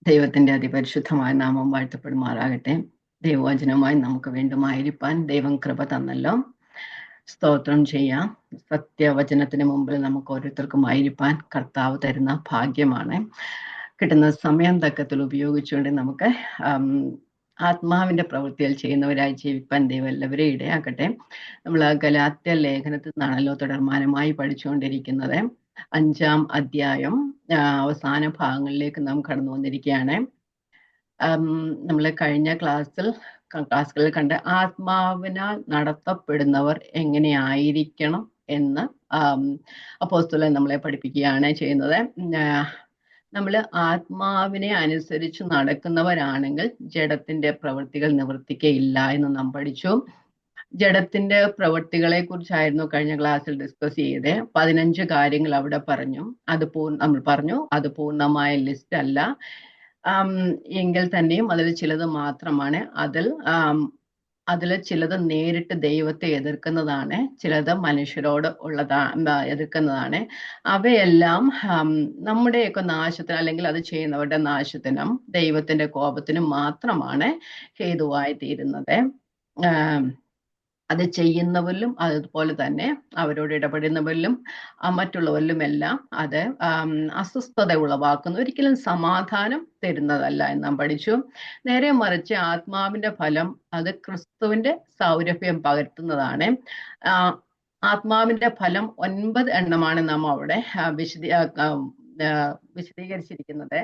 ദൈവത്തിന്റെ അതിപരിശുദ്ധമായ നാമം വാഴ്ത്തപ്പെടുമാറാകട്ടെ. ദൈവവചനമായി നമുക്ക് വീണ്ടും ആയിരിക്കാൻ ദൈവം കൃപ തന്നല്ലോ. സ്തോത്രം ചെയ്യാം. സത്യവചനത്തിന് മുമ്പിൽ നമുക്ക് ഓരോരുത്തർക്കും ആയിരിക്കാൻ കർത്താവ് തരുന്ന ഭാഗ്യമാണ്. കിട്ടുന്ന സമയം തക്കത്തിൽ ഉപയോഗിച്ചുകൊണ്ട് നമുക്ക് ആത്മാവിന്റെ പ്രവൃത്തികൾ ചെയ്യുന്നവരായി ജീവിക്കാൻ ദൈവം എല്ലാവരെയും ഇടയാക്കട്ടെ. നമ്മൾ ഗലാത്യ ലേഖനത്തിൽ നിന്നാണല്ലോ തുടർമാനമായി പഠിച്ചുകൊണ്ടിരിക്കുന്നത്. 5-ാം അധ്യായം അവസാന ഭാഗങ്ങളിലേക്ക് നാം കടന്നു വന്നിരിക്കുകയാണ്. നമ്മൾ കഴിഞ്ഞ ക്ലാസ്സുകളിൽ കണ്ട ആത്മാവിനാൽ നടത്തപ്പെടുന്നവർ എങ്ങനെയായിരിക്കണം എന്ന് അപ്പോസ്തലൻ നമ്മളെ പഠിപ്പിക്കുകയാണ് ചെയ്യുന്നത്. നമ്മൾ ആത്മാവിനെ അനുസരിച്ച് നടക്കുന്നവരാണെങ്കിൽ ജഡത്തിന്റെ പ്രവൃത്തികൾ നിവർത്തിക്കയില്ല എന്ന് നാം പഠിച്ചു. ജഡത്തിന്റെ പ്രവൃത്തികളെ കുറിച്ചായിരുന്നു കഴിഞ്ഞ ക്ലാസ്സിൽ ഡിസ്കസ് ചെയ്തത്. 15 കാര്യങ്ങൾ അവിടെ പറഞ്ഞു. നമ്മൾ പറഞ്ഞു അത് പൂർണ്ണമായ ലിസ്റ്റ് അല്ല എങ്കിൽ തന്നെയും അതിൽ ചിലത് മാത്രമാണ്. അതിൽ ചിലത് നേരിട്ട് ദൈവത്തെ എതിർക്കുന്നതാണ്, ചിലത് മനുഷ്യരോട് എതിർക്കുന്നതാണ്. അവയെല്ലാം നമ്മുടെയൊക്കെ നാശത്തിന് അല്ലെങ്കിൽ അത് ചെയ്യുന്നവരുടെ നാശത്തിനും ദൈവത്തിന്റെ കോപത്തിനും മാത്രമാണ് ഹേതുവായി തീരുന്നത്. അത് ചെയ്യുന്നവരിലും അതുപോലെ തന്നെ അവരോട് ഇടപെടുന്നവരിലും മറ്റുള്ളവരിലും എല്ലാം അത് അസ്വസ്ഥത ഉളവാക്കുന്നു, ഒരിക്കലും സമാധാനം തരുന്നതല്ല എന്ന് നാം പഠിച്ചു. നേരെ മറിച്ച് ആത്മാവിന്റെ ഫലം അത് ക്രിസ്തുവിന്റെ സൗരഭ്യം പകർത്തുന്നതാണ്. ആത്മാവിന്റെ ഫലം 9 എണ്ണമാണ് നാം അവിടെ വിശദീകരിച്ചിരിക്കുന്നത്.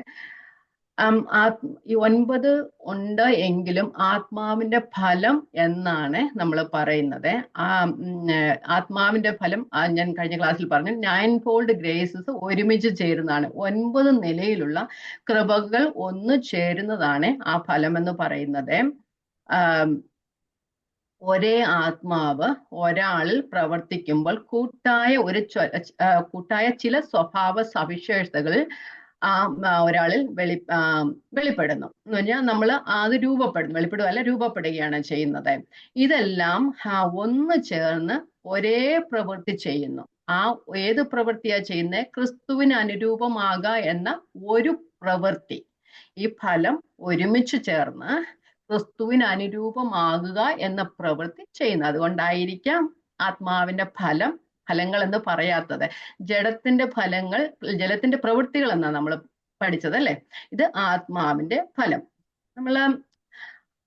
ഈ 9 ഉണ്ട് എങ്കിലും ആത്മാവിന്റെ ഫലം എന്നാണ് നമ്മൾ പറയുന്നത്. ആത്മാവിന്റെ ഫലം ഞാൻ കഴിഞ്ഞ ക്ലാസ്സിൽ പറഞ്ഞു, 9 ഗ്രേസസ് ഒരുമിച്ച് ചേരുന്നതാണ്. 9 നിലയിലുള്ള കൃപകൾ ഒന്ന് ചേരുന്നതാണ് ആ ഫലം എന്ന് പറയുന്നത്. ഒരേ ആത്മാവ് ഒരാളിൽ പ്രവർത്തിക്കുമ്പോൾ കൂട്ടായ ചില സ്വഭാവ സവിശേഷതകൾ ഒരാളിൽ വെളിപ്പെടുന്നു എന്ന് പറഞ്ഞാൽ നമ്മൾ അത് രൂപപ്പെടുകയാണ് ചെയ്യുന്നത്. ഇതെല്ലാം ഒന്ന് ചേർന്ന് ഒരേ പ്രവൃത്തി ചെയ്യുന്നു. ഏത് പ്രവൃത്തിയാ ചെയ്യുന്നത്? ക്രിസ്തുവിന് അനുരൂപമാകുക എന്ന ഒരു പ്രവൃത്തി. ഈ ഫലം ഒരുമിച്ച് ചേർന്ന് ക്രിസ്തുവിന് അനുരൂപമാകുക എന്ന പ്രവൃത്തി ചെയ്യുന്നു. അതുകൊണ്ടായിരിക്കാം ആത്മാവിന്റെ ഫലങ്ങൾ എന്ന് പറയാത്തത്. ജഡത്തിന്റെ പ്രവൃത്തികൾ എന്നാണ് നമ്മൾ പഠിച്ചത് അല്ലെ. ഇത് ആത്മാവിന്റെ ഫലം. നമ്മൾ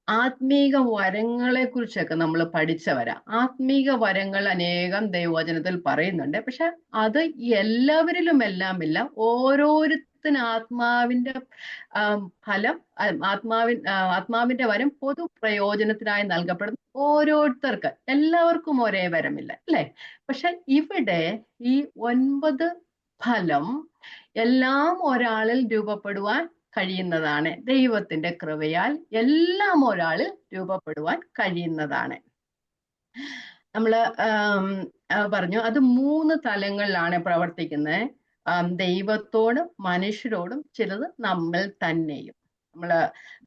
ആത്മീക വരങ്ങളെ കുറിച്ചൊക്കെ നമ്മൾ പഠിച്ചവരാ. ആത്മീക വരങ്ങൾ അനേകം ദൈവവചനത്തിൽ പറയുന്നുണ്ട്. പക്ഷെ അത് എല്ലാവരിലും എല്ലാം ഇല്ല. ആത്മാവിന്റെ ഫലം ആത്മാവിന്റെ വരം പൊതു പ്രയോജനത്തിനായി നൽകപ്പെടുന്നു. ഓരോരുത്തർക്ക് എല്ലാവർക്കും ഒരേ വരമില്ല അല്ലെ. പക്ഷെ ഇവിടെ ഈ 9 ഫലം എല്ലാം ഒരാളിൽ രൂപപ്പെടുവാൻ കഴിയുന്നതാണ്. ദൈവത്തിന്റെ കൃപയാൽ എല്ലാം ഒരാളിൽ രൂപപ്പെടുവാൻ കഴിയുന്നതാണ്. നമ്മള് പറഞ്ഞു അത് 3 തലങ്ങളിലാണ് പ്രവർത്തിക്കുന്നത്. ദൈവത്തോടും മനുഷ്യരോടും, ചിലത് നമ്മൾ തന്നെയും. നമ്മള്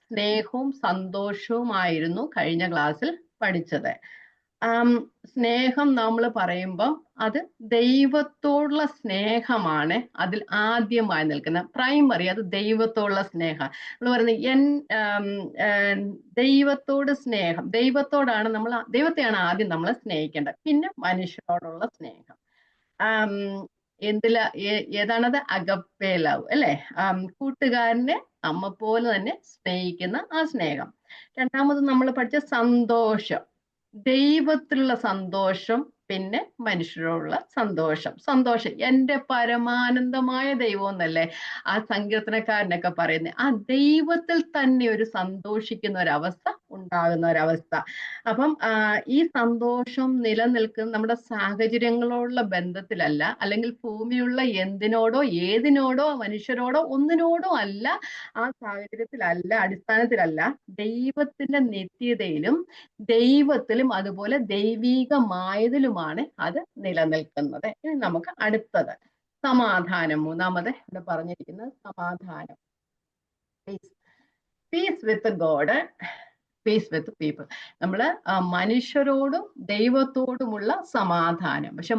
സ്നേഹവും സന്തോഷവുമായിരുന്നു കഴിഞ്ഞ ക്ലാസ്സിൽ പഠിച്ചത്. സ്നേഹം നമ്മൾ പറയുമ്പം അത് ദൈവത്തോടുള്ള സ്നേഹമാണ് അതിൽ ആദ്യമായി നിൽക്കുന്നത്. പ്രൈമറി അത് ദൈവത്തോടുള്ള സ്നേഹം. നമ്മൾ പറയുന്നത് ദൈവത്തോട് സ്നേഹം, ദൈവത്തെയാണ് ആദ്യം നമ്മൾ സ്നേഹിക്കേണ്ടത്. പിന്നെ മനുഷ്യരോടുള്ള സ്നേഹം. ഏതാണത്? അഗപ്പേ ലവ് അല്ലെ. കൂട്ടുകാരനെ നമ്മെപ്പോലെ തന്നെ സ്നേഹിക്കുന്ന ആ സ്നേഹം. രണ്ടാമത് നമ്മൾ പഠിച്ച സന്തോഷം, ദൈവത്തിലുള്ള സന്തോഷം, പിന്നെ മനുഷ്യരോടുള്ള സന്തോഷം. എൻ്റെ പരമാനന്ദമായ ദൈവം എന്നല്ലേ ആ സങ്കീർത്തനക്കാരനൊക്കെ പറയുന്നത്. ആ ദൈവത്തിൽ തന്നെ ഒരു സന്തോഷിക്കുന്ന ഒരവസ്ഥ ഉണ്ടാകുന്ന ഒരവസ്ഥ. അപ്പം ഈ സന്തോഷം നിലനിൽക്കുന്ന നമ്മുടെ സാഹചര്യങ്ങളോടുള്ള ബന്ധത്തിലല്ല, അല്ലെങ്കിൽ ഭൂമിയുള്ള എന്തിനോടോ ഏതിനോടോ മനുഷ്യരോടോ ഒന്നിനോടോ അല്ല, ആ സാഹചര്യത്തിലല്ല, അടിസ്ഥാനത്തിലല്ല. ദൈവത്തിന്റെ നിത്യതയിലും ദൈവത്തിലും അതുപോലെ ദൈവീകമായതിലുമാണ് അത് നിലനിൽക്കുന്നത്. ഇനി നമുക്ക് അടുത്തത് സമാധാനം. മൂന്നാമത് ഇവിടെ പറഞ്ഞിരിക്കുന്നത് സമാധാനം. Peace with God, peace with people. നമ്മള് മനുഷ്യരോടും ദൈവത്തോടുമുള്ള സമാധാനം. പക്ഷെ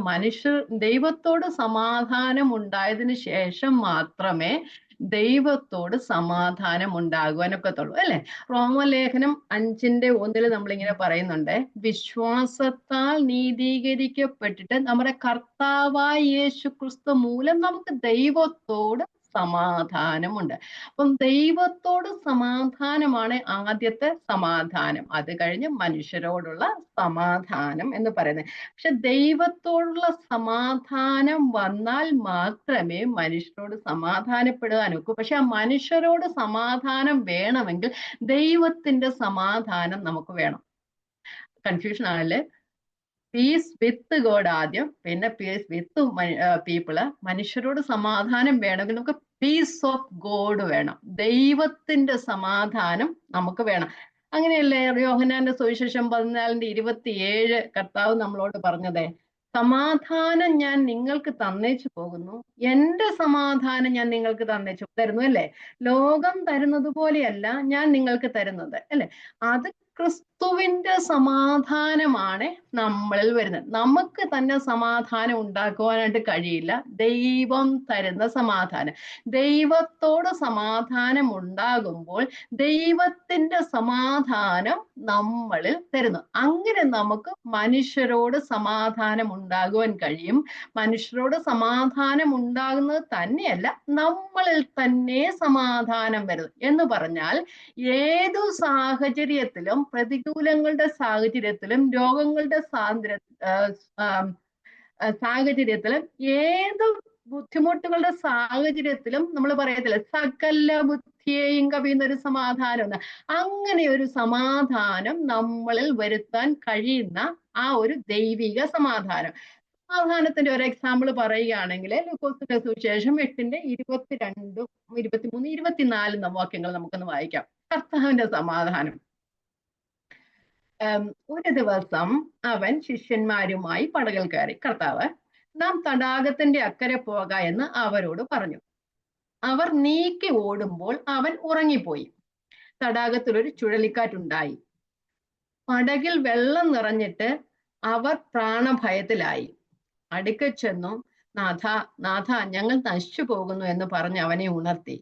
ദൈവത്തോട് സമാധാനം ഉണ്ടായതിനു ശേഷം മാത്രമേ ദൈവത്തോട് സമാധാനം ഉണ്ടാകുവാനൊക്കത്തുള്ളൂ, അല്ലെ? റോമലേഖനം 5:1 നമ്മളിങ്ങനെ പറയുന്നുണ്ട്, വിശ്വാസത്താൽ നീതീകരിക്കപ്പെട്ടിട്ട് നമ്മുടെ കർത്താവായ യേശു ക്രിസ്തു മൂലം നമുക്ക് ദൈവത്തോട് സമാധാനമുണ്ട്. അപ്പം ദൈവത്തോട് സമാധാനമാണ് ആദ്യത്തെ സമാധാനം. അത് കഴിഞ്ഞ് മനുഷ്യരോടുള്ള സമാധാനം എന്ന് പറയുന്നത്. പക്ഷെ ദൈവത്തോടുള്ള സമാധാനം വന്നാൽ മാത്രമേ മനുഷ്യരോട് സമാധാനപ്പെടുവാനൊക്കൂ. പക്ഷെ ആ മനുഷ്യരോട് സമാധാനം വേണമെങ്കിൽ ദൈവത്തിന്റെ സമാധാനം നമുക്ക് വേണം. കൺഫ്യൂഷൻ ആണല്ലേ? പീസ് വിത്ത് ഗോഡ് ആദ്യം, പിന്നെ പീസ് വിത്ത് പീപ്പിള്. മനുഷ്യരോട് സമാധാനം വേണമെങ്കിൽ നമുക്ക് പീസ് ഓഫ് ഗോഡ് വേണം, ദൈവത്തിന്റെ സമാധാനം നമുക്ക് വേണം. അങ്ങനെയല്ലേ യോഹന്നാന്റെ സുവിശേഷം 14:27 കർത്താവ് നമ്മളോട് പറഞ്ഞതേ, സമാധാനം ഞാൻ നിങ്ങൾക്ക് തന്നേച്ചു പോകുന്നു, എന്റെ സമാധാനം ഞാൻ നിങ്ങൾക്ക് തരുന്നു, അല്ലേ? ലോകം തരുന്നത് പോലെയല്ല ഞാൻ നിങ്ങൾക്ക് തരുന്നത്, അല്ലെ? അത് ക്രിസ്തുവിന്റെ സമാധാനമാണ് നമ്മളിൽ വരുന്നത്. നമുക്ക് തന്നെ സമാധാനം ഉണ്ടാക്കുവാനായിട്ട് കഴിയില്ല, ദൈവം തരുന്ന സമാധാനം. ദൈവത്തോട് സമാധാനം ഉണ്ടാകുമ്പോൾ ദൈവത്തിന്റെ സമാധാനം നമ്മളിൽ തരുന്നു. അങ്ങനെ നമുക്ക് മനുഷ്യരോട് സമാധാനം ഉണ്ടാകുവാൻ കഴിയും. മനുഷ്യരോട് സമാധാനം ഉണ്ടാകുന്നത് തന്നെയല്ല, നമ്മളിൽ തന്നെ സമാധാനം വരുന്നു എന്ന് പറഞ്ഞാൽ ഏതു സാഹചര്യത്തിലും, പ്രതികൂലങ്ങളുടെ സാഹചര്യത്തിലും, രോഗങ്ങളുടെ സാഹചര്യത്തിലും, ഏത് ബുദ്ധിമുട്ടുകളുടെ സാഹചര്യത്തിലും നമ്മൾ പറയത്തില്ല സകല ബുദ്ധിയെയും കവിയുന്ന ഒരു സമാധാനം. അങ്ങനെ ഒരു സമാധാനം നമ്മളിൽ വരുത്താൻ കഴിയുന്ന ആ ഒരു ദൈവിക സമാധാനം. സമാധാനത്തിന്റെ ഒരു എക്സാമ്പിൾ പറയുകയാണെങ്കിൽ ലൂക്കോസിന്റെ സുവിശേഷം 8:22, 23, 24 വാക്യങ്ങൾ നമുക്കൊന്ന് വായിക്കാം. കർത്താവിന്റെ സമാധാനം. ഒരു ദിവസം അവൻ ശിഷ്യന്മാരുമായി പടകിൽ കയറി. കർത്താവ്, നാം തടാകത്തിന്റെ അക്കരെ പോക എന്ന് അവരോട് പറഞ്ഞു. അവർ നീക്കി ഓടുമ്പോൾ അവൻ ഉറങ്ങിപ്പോയി. തടാകത്തിൽ ഒരു ചുഴലിക്കാറ്റുണ്ടായി. പടകിൽ വെള്ളം നിറഞ്ഞിട്ട് അവർ പ്രാണഭയത്തിലായി. അടുക്കൽ ചെന്നു, നാഥ, ഞങ്ങൾ നശിച്ചു പോകുന്നു എന്ന് പറഞ്ഞ് അവനെ ഉണർത്തി.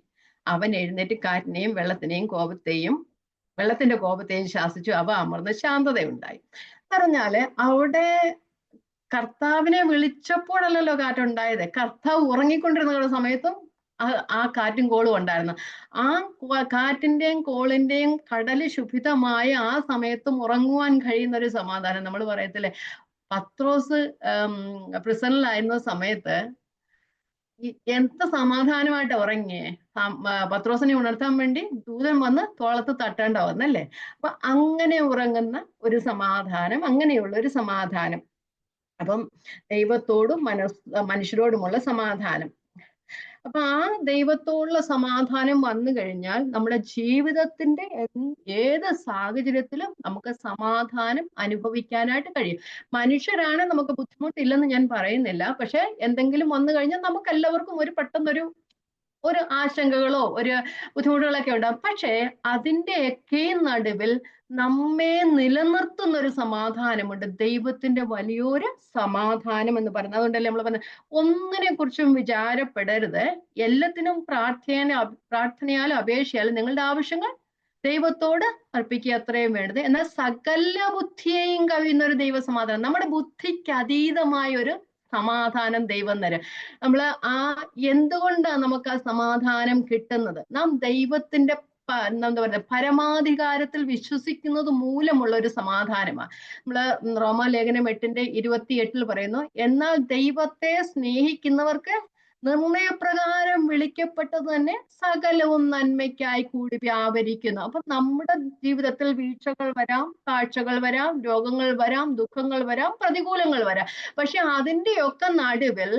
അവൻ എഴുന്നേറ്റ് കാറ്റിനെയും വെള്ളത്തിന്റെ കോപത്തെയും ശാസിച്ചു. അവ അമർന്ന് ശാന്തതയുണ്ടായി. പറഞ്ഞാല് അവിടെ കർത്താവിനെ വിളിച്ചപ്പോഴല്ലല്ലോ കാറ്റുണ്ടായത്, കർത്താവ് ഉറങ്ങിക്കൊണ്ടിരുന്ന സമയത്തും ആ കാറ്റും കോളും ഉണ്ടായിരുന്നു. ആ കാറ്റിന്റെയും കോളിന്റെയും കടല് ശുഭിതമായ ആ സമയത്തും ഉറങ്ങുവാൻ കഴിയുന്ന ഒരു സമാധാനം. നമ്മൾ പറയത്തില്ലേ, പത്രോസ് പ്രിസണിലായിരുന്ന സമയത്ത് എന്ത് സമാധാനമായിട്ട് ഉറങ്ങിയേ. പത്രോസിനെ ഉണർത്താൻ വേണ്ടി ദൂതൻ വന്ന് തോളത്ത് തട്ടേണ്ട വന്നല്ലേ. അപ്പൊ അങ്ങനെ ഉറങ്ങുന്ന ഒരു സമാധാനം, അങ്ങനെയുള്ള ഒരു സമാധാനം. അപ്പം ദൈവത്തോടും മനുഷ്യരോടുമുള്ള സമാധാനം. അപ്പൊ ആ ദൈവത്തോടുള്ള സമാധാനം വന്നു കഴിഞ്ഞാൽ നമ്മുടെ ജീവിതത്തിന്റെ ഏത് സാഹചര്യത്തിലും നമുക്ക് സമാധാനം അനുഭവിക്കാനായിട്ട് കഴിയും. മനുഷ്യരാണ്, നമുക്ക് ബുദ്ധിമുട്ടില്ലെന്ന് ഞാൻ പറയുന്നില്ല. പക്ഷെ എന്തെങ്കിലും വന്നു കഴിഞ്ഞാൽ നമുക്ക് എല്ലാവർക്കും പെട്ടെന്നൊരു ആശങ്കകളോ ഒരു ബുദ്ധിമുട്ടുകളൊക്കെ ഉണ്ടാകും. പക്ഷേ അതിൻ്റെയൊക്കെ നടുവിൽ നമ്മെ നിലനിർത്തുന്ന ഒരു സമാധാനമുണ്ട്, ദൈവത്തിന്റെ വലിയൊരു സമാധാനം എന്ന് പറയുന്നത്. അതുകൊണ്ടല്ലേ നമ്മൾ പറഞ്ഞത്, ഒന്നിനെ കുറിച്ചും വിചാരപ്പെടരുത്, എല്ലാത്തിനും പ്രാർത്ഥനയാലും അപേക്ഷയാലും നിങ്ങളുടെ ആവശ്യങ്ങൾ ദൈവത്തോട് അർപ്പിക്കുക, അത്രയും വേണ്ടത്. എന്നാൽ സകല ബുദ്ധിയെയും കവിയുന്ന ഒരു ദൈവസമാധാനം, നമ്മുടെ ബുദ്ധിക്ക് അതീതമായ ഒരു സമാധാനം ദൈവം തരും. എന്തുകൊണ്ടാണ് നമുക്ക് ആ സമാധാനം കിട്ടുന്നത്? നാം ദൈവത്തിന്റെ എന്താ പറയുക, പരമാധികാരത്തിൽ വിശ്വസിക്കുന്നത് മൂലമുള്ള ഒരു സമാധാനമാണ്. റോമാലേഖനം 8:28 പറയുന്നു, എന്നാൽ ദൈവത്തെ സ്നേഹിക്കുന്നവർക്ക് നിർണയപ്രകാരം വിളിക്കപ്പെട്ടത് തന്നെ സകലവും നന്മയ്ക്കായി കൂടി വ്യാപരിക്കുന്നു. അപ്പൊ നമ്മുടെ ജീവിതത്തിൽ വീഴ്ചകൾ വരാം, താഴ്ചകൾ വരാം, രോഗങ്ങൾ വരാം, ദുഃഖങ്ങൾ വരാം, പ്രതികൂലങ്ങൾ വരാം. പക്ഷെ അതിൻ്റെയൊക്കെ നടുവിൽ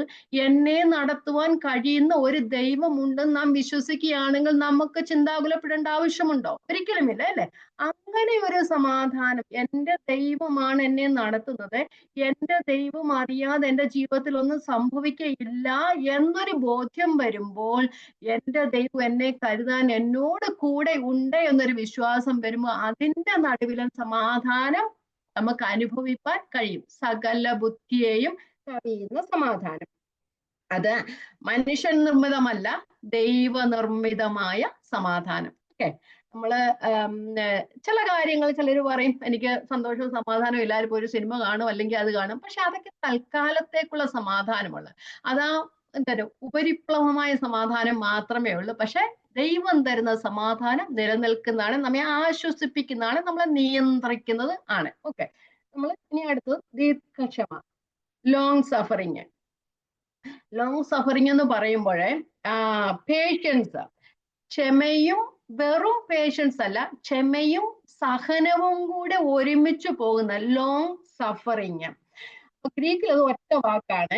എന്നെ നടത്തുവാൻ കഴിയുന്ന ഒരു ദൈവമുണ്ടെന്ന് നാം വിശ്വസിക്കുകയാണെങ്കിൽ നമുക്ക് ചിന്താകുലപ്പെടേണ്ട ആവശ്യമുണ്ടോ? ഒരിക്കലുമില്ല, അല്ലെ? അങ്ങനെ ഒരു സമാധാനം, എന്റെ ദൈവമാണ് എന്നെ നടത്തുന്നത്, എന്റെ ദൈവം അറിയാതെ എന്റെ ജീവിതത്തിൽ ഒന്നും സംഭവിക്കയില്ല എന്നൊരു ബോധ്യം വരുമ്പോൾ, എന്റെ ദൈവം എന്നെ കരുതാൻ എന്നോട് കൂടെ ഉണ്ട് എന്നൊരു വിശ്വാസം വരുമ്പോൾ അതിന്റെ നടുവിലും സമാധാനം നമുക്ക് അനുഭവിപ്പാൻ കഴിയും, സകല ബുദ്ധിയെയും കവിയുന്ന സമാധാനം. അത് മനുഷ്യൻ നിർമ്മിതമല്ല, ദൈവനിർമ്മിതമായ സമാധാനം. ഓക്കെ, നമ്മള് ചില കാര്യങ്ങൾ ചിലർ പറയും എനിക്ക് സന്തോഷവും സമാധാനവും എല്ലാവരും ഒരു സിനിമ കാണും അല്ലെങ്കിൽ അത് കാണും, പക്ഷെ അതൊക്കെ തൽക്കാലത്തേക്കുള്ള സമാധാനമുള്ള, അതാ എന്താ ഉപരിപ്ലവമായ സമാധാനം മാത്രമേ ഉള്ളൂ. പക്ഷെ ദൈവം തരുന്ന സമാധാനം നിലനിൽക്കുന്നതാണ്, നമ്മെ ആശ്വസിപ്പിക്കുന്നതാണ്, നമ്മളെ നിയന്ത്രിക്കുന്നത് ആണ്. ഓക്കെ, നമ്മൾ ഇനി അടുത്തത് ദീർഘക്ഷമ, ലോങ് സഫറിങ്. ലോങ് സഫറിങ് എന്ന് പറയുമ്പോഴേ പേഷ്യൻസ്, ക്ഷമയും, വെറും പേഷ്യൻസ് അല്ല, ക്ഷമയും സഹനവും കൂടെ ഒരുമിച്ച് പോകുന്ന ലോങ് സഫറിങ്. ഗ്രീക്കിൽ അത് ഒറ്റ വാക്കാണ്,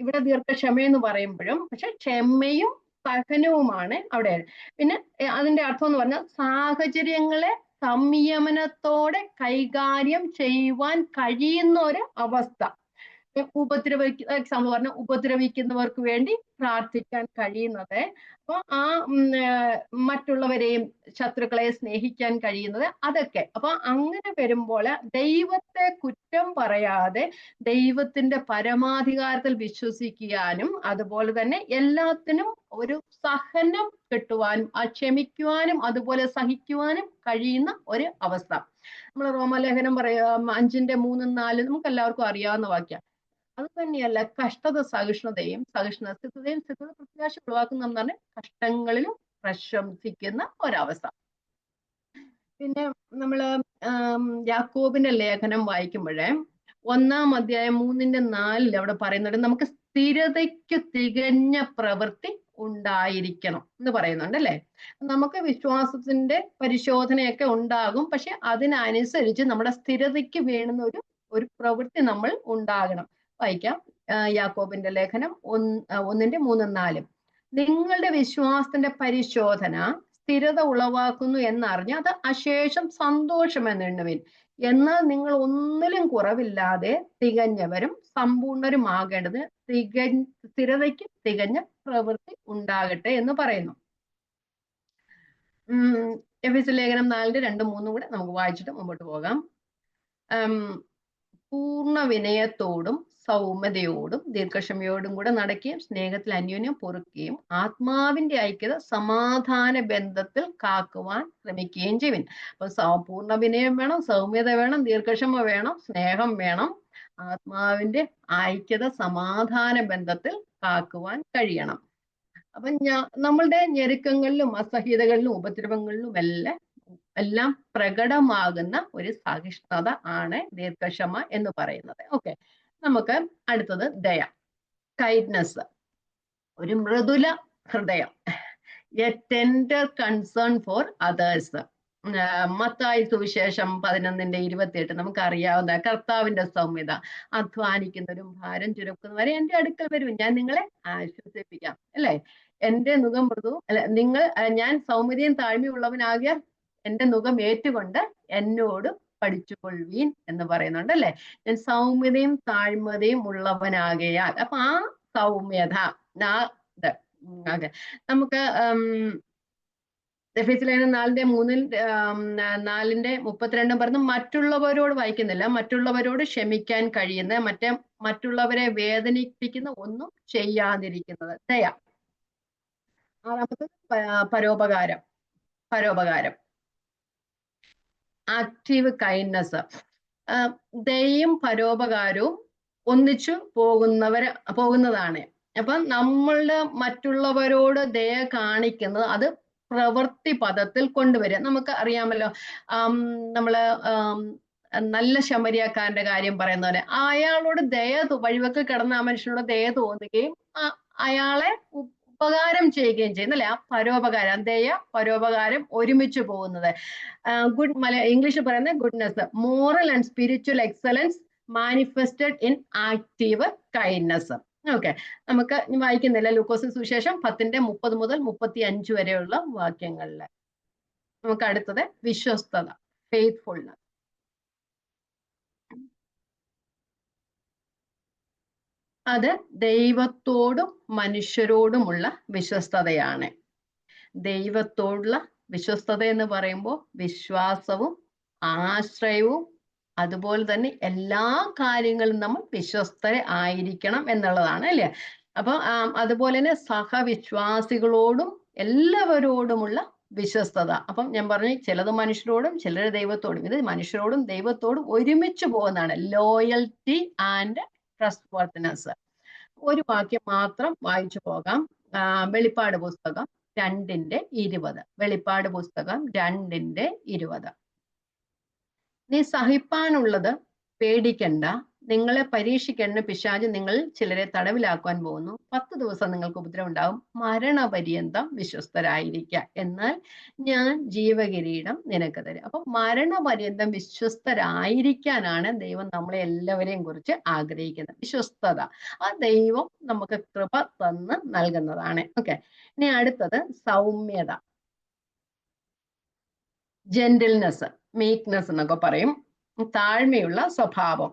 ഇവിടെ ദീർഘക്ഷമ എന്ന് പറയുമ്പോഴും, പക്ഷെ ക്ഷമയും സഹനവുമാണ് അവിടെ. പിന്നെ അതിന്റെ അർത്ഥം എന്ന് പറഞ്ഞാൽ സാഹചര്യങ്ങളെ സംയമനത്തോടെ കൈകാര്യം ചെയ്യുവാൻ കഴിയുന്ന ഒരു അവസ്ഥ. എക്സാമ്പിൾ പറഞ്ഞ ഉപദ്രവിക്കുന്നവർക്ക് വേണ്ടി പ്രാർത്ഥിക്കാൻ കഴിയുന്നത്, അപ്പൊ ആ മറ്റുള്ളവരെയും ശത്രുക്കളെ സ്നേഹിക്കാൻ കഴിയുന്നത്, അതൊക്കെ. അപ്പൊ അങ്ങനെ വരുമ്പോൾ ദൈവത്തെ കുറ്റം പറയാതെ ദൈവത്തിന്റെ പരമാധികാരത്തിൽ വിശ്വസിക്കാനും, അതുപോലെ തന്നെ എല്ലാത്തിനും ഒരു സഹനം കിട്ടുവാനും, ക്ഷമിക്കുവാനും അതുപോലെ സഹിക്കുവാനും കഴിയുന്ന ഒരു അവസ്ഥ. നമ്മൾ റോമാലേഖനം പറയാ 5:3-4 നമുക്ക് എല്ലാവർക്കും അറിയാവുന്ന വാക്യം. അത് തന്നെയല്ല കഷ്ടത സഹിഷ്ണുതയും, സ്ഥിരതയും പ്രത്യാശ ഉളവാക്കുന്ന എന്താണ്, കഷ്ടങ്ങളിലും പ്രശംസിക്കുന്ന ഒരവസ്ഥ. പിന്നെ നമ്മള് യാക്കോബിന്റെ ലേഖനം വായിക്കുമ്പോഴേ 1-ാം അധ്യായം 3:4 അവിടെ പറയുന്നുണ്ട്, നമുക്ക് സ്ഥിരതയ്ക്ക് തികഞ്ഞ പ്രവൃത്തി ഉണ്ടായിരിക്കണം എന്ന് പറയുന്നുണ്ട് അല്ലെ. നമുക്ക് വിശ്വാസത്തിന്റെ പരിശോധനയൊക്കെ ഉണ്ടാകും, പക്ഷെ അതിനനുസരിച്ച് നമ്മുടെ സ്ഥിരതയ്ക്ക് വേണ്ടുന്ന ഒരു പ്രവൃത്തി നമ്മൾ ഉണ്ടാകണം. വായിക്കാം, യാക്കോബിന്റെ ലേഖനം 1:3-4. നിങ്ങളുടെ വിശ്വാസത്തിന്റെ പരിശോധന സ്ഥിരത ഉളവാക്കുന്നു എന്നറിഞ്ഞ് അത് അശേഷം സന്തോഷമെന്നെണ്ണുവിൻ. എന്നാൽ നിങ്ങൾ ഒന്നിലും കുറവില്ലാതെ തികഞ്ഞവരും സമ്പൂർണരുമാകേണ്ടത് സ്ഥിരതയ്ക്ക് തികഞ്ഞ പ്രവൃത്തി ഉണ്ടാകട്ടെ എന്ന് പറയുന്നു. എഫെസ്യ ലേഖനം 4:2-3 കൂടെ നമുക്ക് വായിച്ചിട്ട് മുമ്പോട്ട് പോകാം. പൂർണ്ണ വിനയത്തോടും സൗമ്യതയോടും ദീർഘക്ഷമയോടും കൂടെ നടക്കുകയും സ്നേഹത്തിൽ അന്യോന്യം പൊറുക്കുകയും ആത്മാവിന്റെ ഐക്യത സമാധാന ബന്ധത്തിൽ കാക്കുവാൻ ശ്രമിക്കുകയും ചെയ്യുവിൻ. അപ്പൊ പൂർണ്ണ വിനയം വേണം, സൗമ്യത വേണം, ദീർഘക്ഷമ വേണം, സ്നേഹം വേണം, ആത്മാവിന്റെ ഐക്യത സമാധാന ബന്ധത്തിൽ കാക്കുവാൻ കഴിയണം. അപ്പൊ നമ്മളുടെ ഞെരുക്കങ്ങളിലും അസഹ്യതകളിലും ഉപദ്രവങ്ങളിലും എല്ലാം പ്രകടമാകുന്ന ഒരു സഹിഷ്ണുത ആണ് ദീർഘക്ഷമ എന്ന് പറയുന്നത്. ഓക്കെ, നമുക്ക് അടുത്തത് ദയ, കൈൻഡ്നെസ്, ഒരു മൃദുല ഹൃദയം, A tender concern for others. Mathai സുവിശേഷം 11:28 നമുക്ക് അറിയാവുന്ന കർത്താവിന്റെ സൗമ്യത. അധ്വാനിക്കുന്നവരും ഭാരം ചുരുക്കുന്നവരെ എന്റെ അടുക്കൽ വരും, ഞാൻ നിങ്ങളെ ആശ്വസിപ്പിക്കാം അല്ലെ. എന്റെ മുഖം മൃദു ഞാൻ സൗമ്യതയും താഴ്മയുള്ളവനാകിയ എന്റെ മുഖം ഏറ്റുകൊണ്ട് എന്നോട് പഠിച്ചുകൊള്ളുവീൻ എന്ന് പറയുന്നുണ്ട് അല്ലെ. ഞാൻ സൗമ്യതയും താഴ്മതയും ഉള്ളവനാകയാൽ. അപ്പൊ ആ സൗമ്യത നമുക്ക് എഫെസ്യ ലേഖനം 4:32 പറഞ്ഞു, മറ്റുള്ളവരോട് വായിക്കുന്നില്ല, മറ്റുള്ളവരോട് ക്ഷമിക്കാൻ കഴിയുന്ന, മറ്റുള്ളവരെ വേദനിപ്പിക്കുന്ന ഒന്നും ചെയ്യാതിരിക്കുന്നത് ദയ. ആറാമത് പരോപകാരം, ആക്റ്റീവ് കൈൻഡ്നെസ്. ദയയും പരോപകാരവും ഒന്നിച്ചു പോകുന്നതാണ്. അപ്പൊ നമ്മളുടെ മറ്റുള്ളവരോട് ദയ കാണിക്കുന്നത് അത് പ്രവൃത്തി പദത്തിൽ കൊണ്ടുവരിക. നമുക്ക് അറിയാമല്ലോ, നമ്മള് നല്ല ശമരിയാക്കാരന്റെ കാര്യം പറയുന്ന പോലെ അയാളോട് വഴിവെക്ക് കിടന്ന ആ മനുഷ്യനോട് ദയ തോന്നുകയും അയാളെ ഉപകാരം ചെയ്യുകയും ചെയ്യുന്നല്ലേ. ആ പരോപകാരം, ദയ പരോപകാരം ഒരുമിച്ച് പോകുന്നത്. ഇംഗ്ലീഷിൽ പറയുന്ന goodness, moral and spiritual excellence manifested in active kindness. Okay, നമുക്ക് വായിക്കുന്നില്ല, ലൂക്കോസ് സുവിശേഷം 10:30-35 വരെയുള്ള വാക്യങ്ങളില്. നമുക്ക് അടുത്തത് വിശ്വസ്തത, ഫെയ്ത്ത്ഫുൾനെസ്. അത് ദൈവത്തോടും മനുഷ്യരോടുമുള്ള വിശ്വസ്തതയാണ്. ദൈവത്തോടുള്ള വിശ്വസ്തത എന്ന് പറയുമ്പോൾ വിശ്വാസവും ആശ്രയവും അതുപോലെ തന്നെ എല്ലാ കാര്യങ്ങളും നമ്മൾ വിശ്വസ്തരെ ആയിരിക്കണം എന്നുള്ളതാണ് അല്ലേ. അപ്പൊ അതുപോലെ തന്നെ സഹവിശ്വാസികളോടും എല്ലാവരോടുമുള്ള വിശ്വസ്തത. അപ്പം ഞാൻ പറഞ്ഞു, ചിലത് മനുഷ്യരോടും ചിലർ ദൈവത്തോടും. ഇത് മനുഷ്യരോടും ദൈവത്തോടും ഒരുമിച്ച് പോകുന്നതാണ്. Loyalty and trust worthiness. ഒരു വാക്യം മാത്രം വായിച്ചു പോകാം. വെളിപ്പാട് പുസ്തകം 2:20. വെളിപ്പാട് പുസ്തകം 2:20. നീ സഹിപ്പാനുള്ളത് പേടിക്കണ്ട, നിങ്ങളെ പരീക്ഷിക്കേണ്ട പിശാച് നിങ്ങൾ ചിലരെ തടവിലാക്കുവാൻ പോകുന്നു. 10 ദിവസം നിങ്ങൾക്ക് ഉപദ്രവം ഉണ്ടാവും, മരണപര്യന്തം വിശ്വസ്തരായിരിക്കുക, എന്നാൽ ഞാൻ ജീവകിരീടം നിനക്ക് തരും. അപ്പൊ മരണപര്യന്തം വിശ്വസ്തരായിരിക്കാനാണ് ദൈവം നമ്മളെ എല്ലാവരെയും കുറിച്ച് ആഗ്രഹിക്കുന്നത്. വിശ്വസ്തത ആ ദൈവം നമുക്ക് കൃപ തന്ന് നൽകുന്നതാണ്. ഓക്കെ, ഇനി അടുത്തത് സൗമ്യത, ജെന്റിൽനെസ്, മീക്നെസ് എന്നൊക്കെ പറയും, താഴ്മയുള്ള സ്വഭാവം.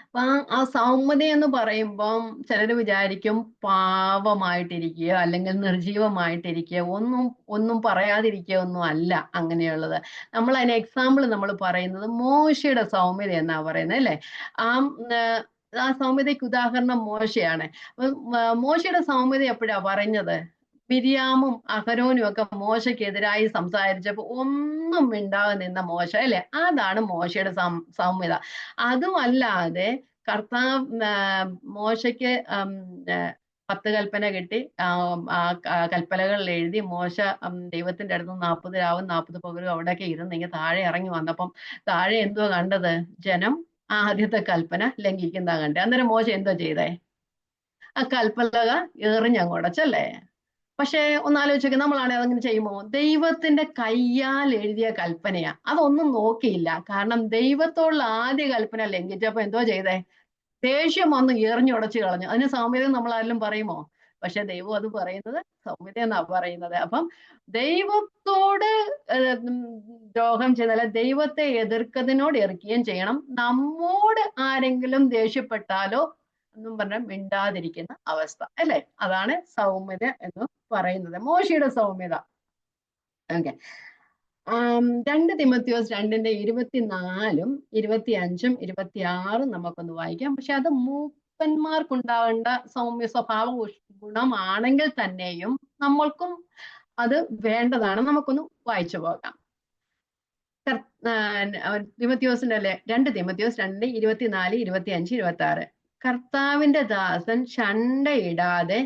അപ്പൊ ആ സൗമ്യത എന്ന് പറയുമ്പം ചിലർ വിചാരിക്കും പാവമായിട്ടിരിക്കുക അല്ലെങ്കിൽ നിർജീവമായിട്ടിരിക്കുക, ഒന്നും പറയാതിരിക്കുക ഒന്നും അല്ല അങ്ങനെയുള്ളത്. നമ്മൾ അതിന് എക്സാമ്പിൾ നമ്മൾ പറയുന്നത് മോശയുടെ സൗമ്യത എന്നാ പറയുന്നത്, അല്ലേ? ആ സൗമ്യതയ്ക്ക് ഉദാഹരണം മോശയാണ്. മോശയുടെ സൗമ്യത എപ്പോഴാ പറഞ്ഞത്? മിരിയാമും അഹരോനും ഒക്കെ മോശയ്ക്കെതിരായി സംസാരിച്ചപ്പോ ഒന്നും മിണ്ടാതെ നിന്ന മോശ, അല്ലെ? അതാണ് മോശയുടെ സൗമ്യത. അതുമല്ലാതെ മോശയ്ക്ക് 10 കൽപ്പന കിട്ടി, കൽപ്പനകളിൽ എഴുതി മോശ ദൈവത്തിന്റെ അടുത്ത് 40 രാവും 40 പകലും അവിടെയൊക്കെ ഇരുന്നെങ്കിൽ താഴെ ഇറങ്ങി വന്നപ്പം താഴെ എന്തോ കണ്ടത്? ജനം ആദ്യത്തെ കൽപ്പന ലംഘിക്കുന്ന കണ്ടേ. അന്നേരം മോശ എന്തോ ചെയ്തേ? ആ കൽപ്പന എറിഞ്ഞങ്ങോടച്ചല്ലേ. പക്ഷെ ഒന്നാലോചിച്ചൊക്കെ, നമ്മളാണെങ്കിൽ അതങ്ങനെ ചെയ്യുമോ? ദൈവത്തിന്റെ കയ്യാൽ എഴുതിയ കൽപ്പനയാ, അതൊന്നും നോക്കിയില്ല. കാരണം ദൈവത്തോടുള്ള ആദ്യ കൽപ്പന ലംഘിച്ചപ്പോ എന്തോ ചെയ്തേ? ദേഷ്യം വന്ന് എറിഞ്ഞുടച്ചു കളഞ്ഞു. അതിന് സൗമ്യത നമ്മൾ ആരെങ്കിലും പറയുമോ? പക്ഷെ ദൈവം അത് പറയുന്നത് സൗമ്യത എന്നാ പറയുന്നത്. അപ്പം ദൈവത്തോട് ദ്രോഹം ചെയ്താൽ ദൈവത്തെ എതിർക്കുന്നതിനോട് എതിർക്കുകയും ചെയ്യണം. നമ്മോട് ആരെങ്കിലും ദേഷ്യപ്പെട്ടാലോ എന്നും പറഞ്ഞാൽ മിണ്ടാതിരിക്കുന്ന അവസ്ഥ, അല്ലെ? അതാണ് സൗമ്യത എന്ന് പറയുന്നത്, മോശയുടെ സൗമ്യത. ഓക്കെ, 2 തിമോത്തിയോസ് 2:24, 25, 26 നമുക്കൊന്ന് വായിക്കാം. പക്ഷെ അത് മൂപ്പന്മാർക്കുണ്ടാവേണ്ട സൗമ്യ സ്വഭാവ ഗുണമാണെങ്കിൽ തന്നെയും നമ്മൾക്കും അത് വേണ്ടതാണ്. നമുക്കൊന്ന് വായിച്ചു പോകാം. തിമോത്തിയോസിന്റെ അല്ലെ, 2 തിമോത്തിയോസ് 2:24, 25, 26. കർത്താവിന്റെ ദാസൻ ശണ്ടയിടാതെ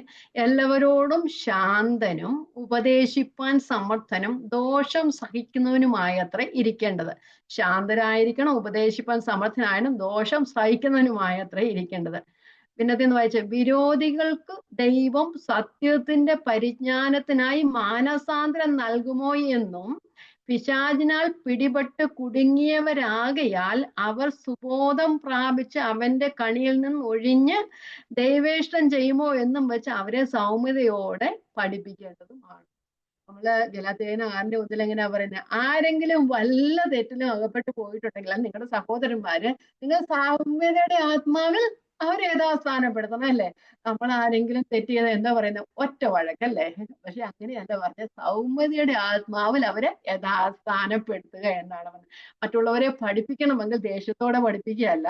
എല്ലാവരോടും ശാന്തനും ഉപദേശിപ്പാൻ സമർത്ഥനും ദോഷം സഹിക്കുന്നവനുമായത്ര ഇരിക്കേണ്ടത്. ശാന്തരായിരിക്കണം, ഉപദേശിപ്പാൻ സമർത്ഥനായനും ദോഷം സഹിക്കുന്നവനുമായത്ര ഇരിക്കേണ്ടത്. പിന്നത്തേന്ന് വായിച്ച, വിരോധികൾക്ക് ദൈവം സത്യത്തിന്റെ പരിജ്ഞാനത്തിനായി മാനസാന്തരം നൽകുമോ എന്നും പിശാചിനാൽ പിടിപെട്ട് കുടുങ്ങിയവരാകയാൽ അവർ സുബോധം പ്രാപിച്ച് അവന്റെ കണിയിൽ നിന്ന് ഒഴിഞ്ഞ് ദൈവേഷ്ടം ചെയ്യുമോ എന്നും വെച്ച് അവരെ സൗമ്യതയോടെ പഠിപ്പിക്കേണ്ടതുമാണ്. നമ്മള് ഗലാത്യന് 6:1 എങ്ങനെയാ പറയുന്നത്? ആരെങ്കിലും വല്ല തെറ്റിലും അകപ്പെട്ട് പോയിട്ടുണ്ടെങ്കിൽ നിങ്ങളുടെ സഹോദരന്മാര് നിങ്ങൾ സൗമ്യതയുടെ ആത്മാവിൽ അവരെ യഥാസ്ഥാനപ്പെടുത്തണം, അല്ലേ? നമ്മൾ ആരെങ്കിലും തെറ്റ് ചെയ്ത എന്താ പറയുന്നത്? ഒറ്റ വഴക്കല്ലേ? പക്ഷെ അങ്ങനെയല്ല പറഞ്ഞ, സൗമ്യതയുടെ ആത്മാവിൽ അവരെ യഥാസ്ഥാനപ്പെടുത്തുക എന്നാണ് പറഞ്ഞത്. മറ്റുള്ളവരെ പഠിപ്പിക്കണമെങ്കിൽ ദേഷ്യത്തോടെ പഠിപ്പിക്കുകയല്ല,